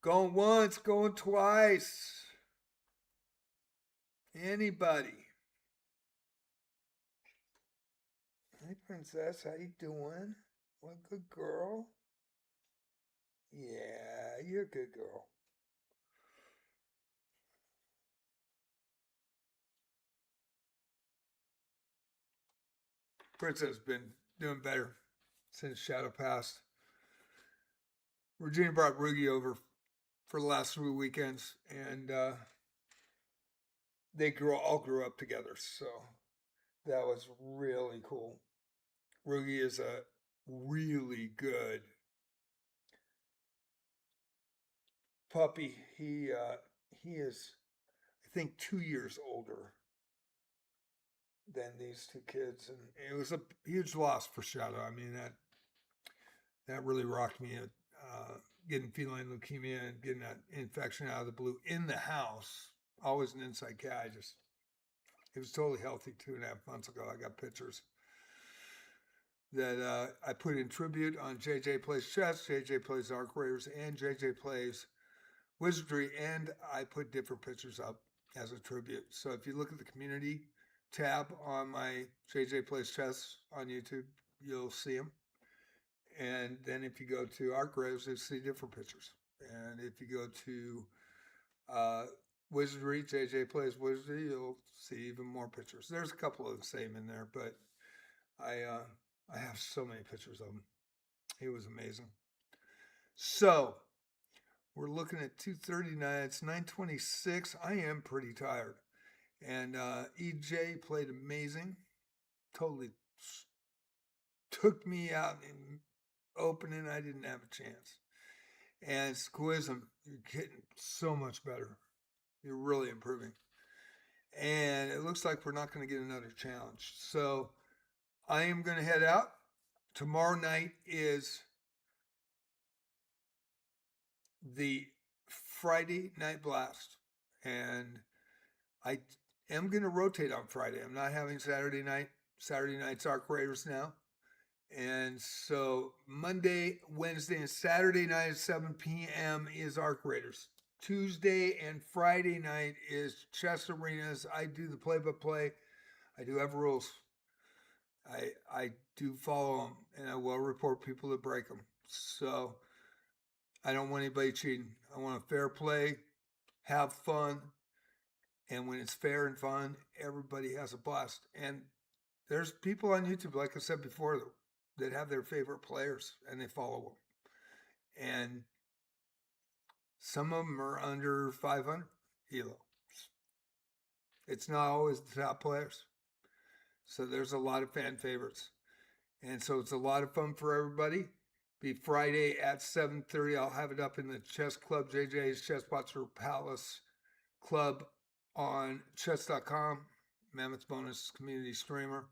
Speaker 1: Going once, going twice. Anybody? Hey, princess, how you doing? What good girl? Yeah, you're a good girl. Princess has been doing better since Shadow passed. Regina brought Rugi over for the last 3 weekends, and they all grew up together. So that was really cool. Rugi is a really good puppy. He is, I think, 2 years older than these two kids, and it was a huge loss for Shadow. I mean, that really rocked me. Getting feline leukemia and getting that infection out of the blue in the house. Always an inside cat. He was totally healthy 2.5 months ago. I got pictures that I put in tribute on JJ Plays Chess, JJ Plays Arc Raiders, and JJ Plays Wizardry, and I put different pictures up as a tribute. So if you look at the community tab on my JJ Plays Chess on YouTube, you'll see them. And then if you go to Arc Raiders, you'll see different pictures. And if you go to Wizardry, JJ Plays Wizardry, you'll see even more pictures. There's a couple of the same in there, but I have so many pictures of him. He was amazing. So we're looking at 2:39. It's 9:26. I am pretty tired. And EJ played amazing. Totally took me out in opening. I didn't have a chance. And Squism, you're getting so much better. You're really improving. and it looks like we're not going to get another challenge. So I am going to head out. Tomorrow night is the Friday night blast, and I am going to rotate on Friday. I'm not having Saturday night. Saturday night's Arc Raiders now. And so Monday, Wednesday, and Saturday night at 7 p.m. is Arc Raiders. Tuesday and Friday night is Chess Arenas. I do the play-by-play. I do have rules. I do follow them, and I will report people that break them. So I don't want anybody cheating. I want a fair play, have fun, and when it's fair and fun, everybody has a blast. And there's people on YouTube, like I said before, that have their favorite players and they follow them. And some of them are under 500 Elo. It's not always the top players. So there's a lot of fan favorites. And so it's a lot of fun for everybody. Be Friday at 7:30. I'll have it up in the Chess Club, JJ's Chess Boxer Palace Club on chess.com, Mammoth's Bonus Community Streamer,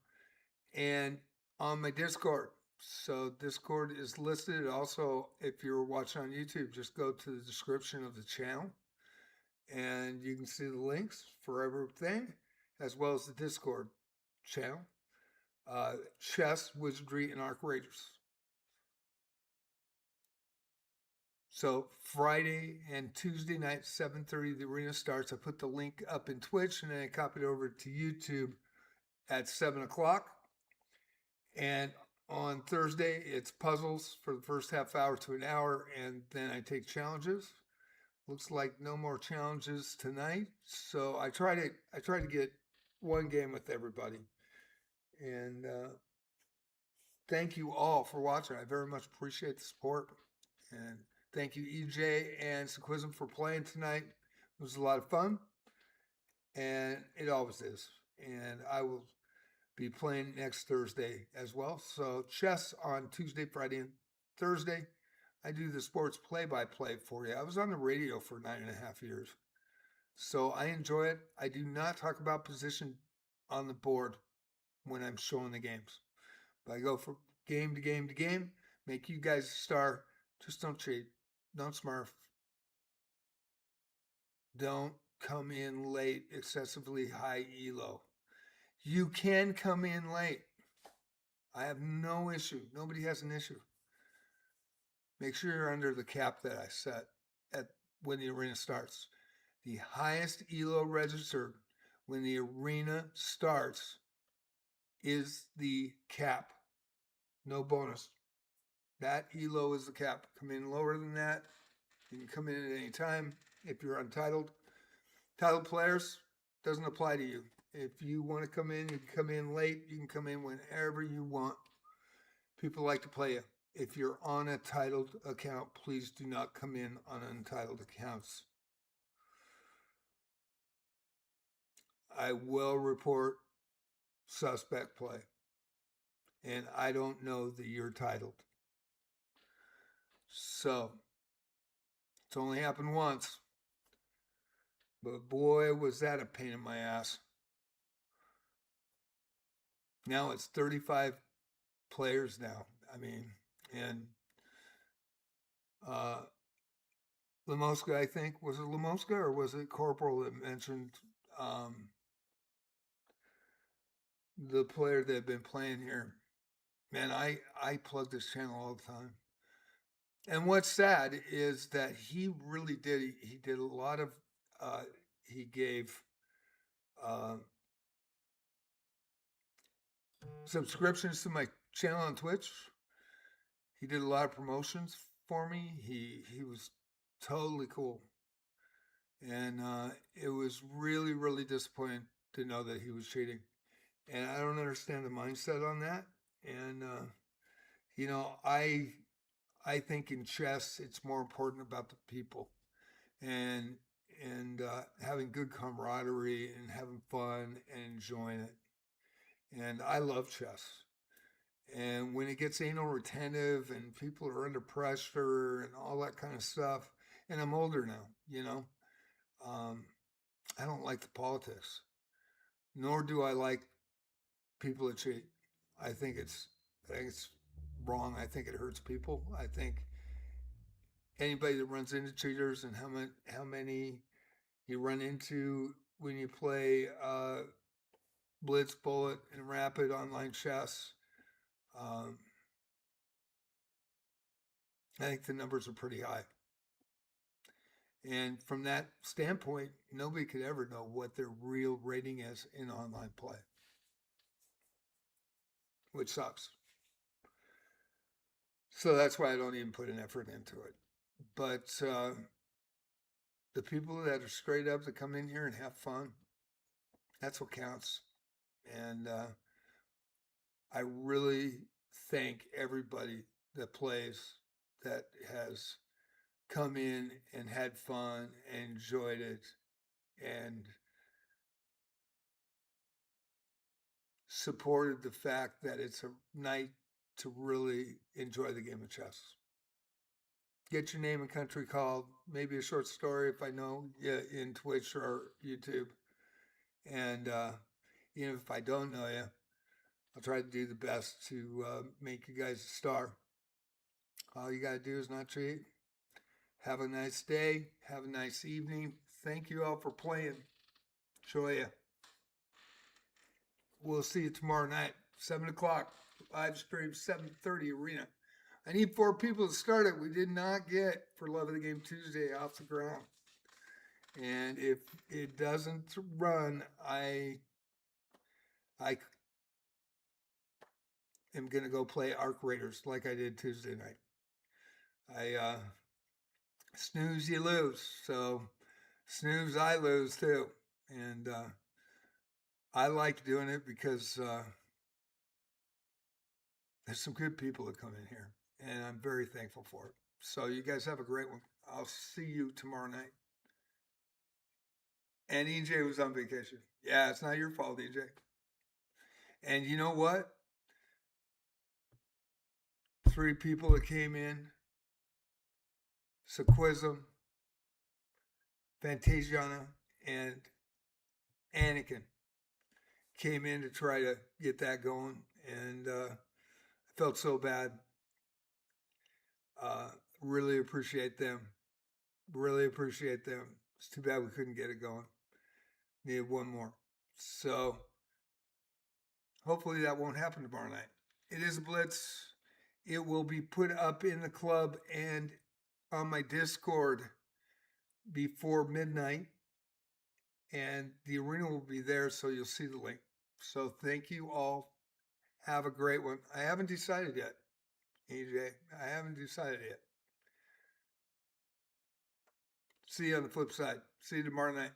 Speaker 1: and on my Discord. So Discord is listed. Also, if you're watching on YouTube, just go to the description of the channel and you can see the links for everything, as well as the Discord channel. Chess, Wizardry, and Arc Raiders. So Friday and Tuesday night, 7:30, the arena starts. I put the link up in Twitch, and then I copied over to YouTube at 7 o'clock. And on Thursday, it's puzzles for the first half hour to an hour, and then I take challenges. Looks like no more challenges tonight, so I try to get one game with everybody. And thank you all for watching. I very much appreciate the support. And thank you, EJ and Sequism, for playing tonight. It was a lot of fun, and it always is. And I will be playing next Thursday as well. So chess on Tuesday, Friday, and Thursday. I do the sports play-by-play for you. I was on the radio for 9.5 years. So I enjoy it. I do not talk about position on the board when I'm showing the games. But I go from game to game to game, make you guys a star. Just don't cheat. Don't smurf. Don't come in late, excessively high elo. You can come in late. I have no issue. Nobody has an issue. Make sure you're under the cap that I set at when the arena starts. The highest elo registered when the arena starts is the cap. No bonus. That elo is the cap. Come in lower than that. You can come in at any time if you're untitled. Titled players, doesn't apply to you. If you want to come in, you can come in late. You can come in whenever you want. People like to play you. If you're on a titled account, please do not come in on untitled accounts. I will report suspect play. And I don't know that you're titled. So, it's only happened once. But boy, was that a pain in my ass. Now it's 35 players now. I mean, and Lamoska, I think, was it Lamoska or was it Corporal that mentioned the player that had been playing here? Man, I plug this channel all the time. And what's sad is that he really did. He did a lot of. He gave subscriptions to my channel on Twitch. He did a lot of promotions for me. He was totally cool, and it was really, really disappointing to know that he was cheating. And I don't understand the mindset on that. And you know, I think in chess it's more important about the people and having good camaraderie and having fun and enjoying it. And I love chess. And when it gets anal retentive and people are under pressure and all that kind of stuff, and I'm older now, you know, I don't like the politics. nor do I like people that cheat. I think it's wrong. I think it hurts people. I think anybody that runs into cheaters and how many you run into when you play Blitz, Bullet, and Rapid online chess. I think the numbers are pretty high. And from that standpoint, nobody could ever know what their real rating is in online play, which sucks. So that's why I don't even put an effort into it. But the people that are straight up that come in here and have fun, that's what counts. And I really thank everybody that plays, that has come in and had fun and enjoyed it and supported the fact that it's a night to really enjoy the game of chess. Get your name and country called, maybe a short story if I know you in Twitch or YouTube. And even if I don't know you, I'll try to do the best to make you guys a star. All you got to do is not cheat. Have a nice day. Have a nice evening. Thank you all for playing. Enjoy ya. We'll see you tomorrow night, 7 o'clock. Live stream, 7:30 Arena. I need 4 people to start it. We did not get For Love of the Game Tuesday off the ground. And if it doesn't run, I am going to go play Arc Raiders like I did Tuesday night. I snooze, you lose. So snooze, I lose too. And I like doing it because there's some good people that come in here. And I'm very thankful for it. So you guys have a great one. I'll see you tomorrow night. And EJ was on vacation. Yeah, it's not your fault, EJ. And you know what? 3 people that came in, Sequism, Fantasiana, and Anakin, came in to try to get that going. And I felt so bad. Really appreciate them. Really appreciate them. It's too bad we couldn't get it going. Needed one more. So hopefully that won't happen tomorrow night. It is a blitz. It will be put up in the club and on my Discord before midnight. And the arena will be there, so you'll see the link. So thank you all. Have a great one. I haven't decided yet, AJ. I haven't decided yet. See you on the flip side. See you tomorrow night.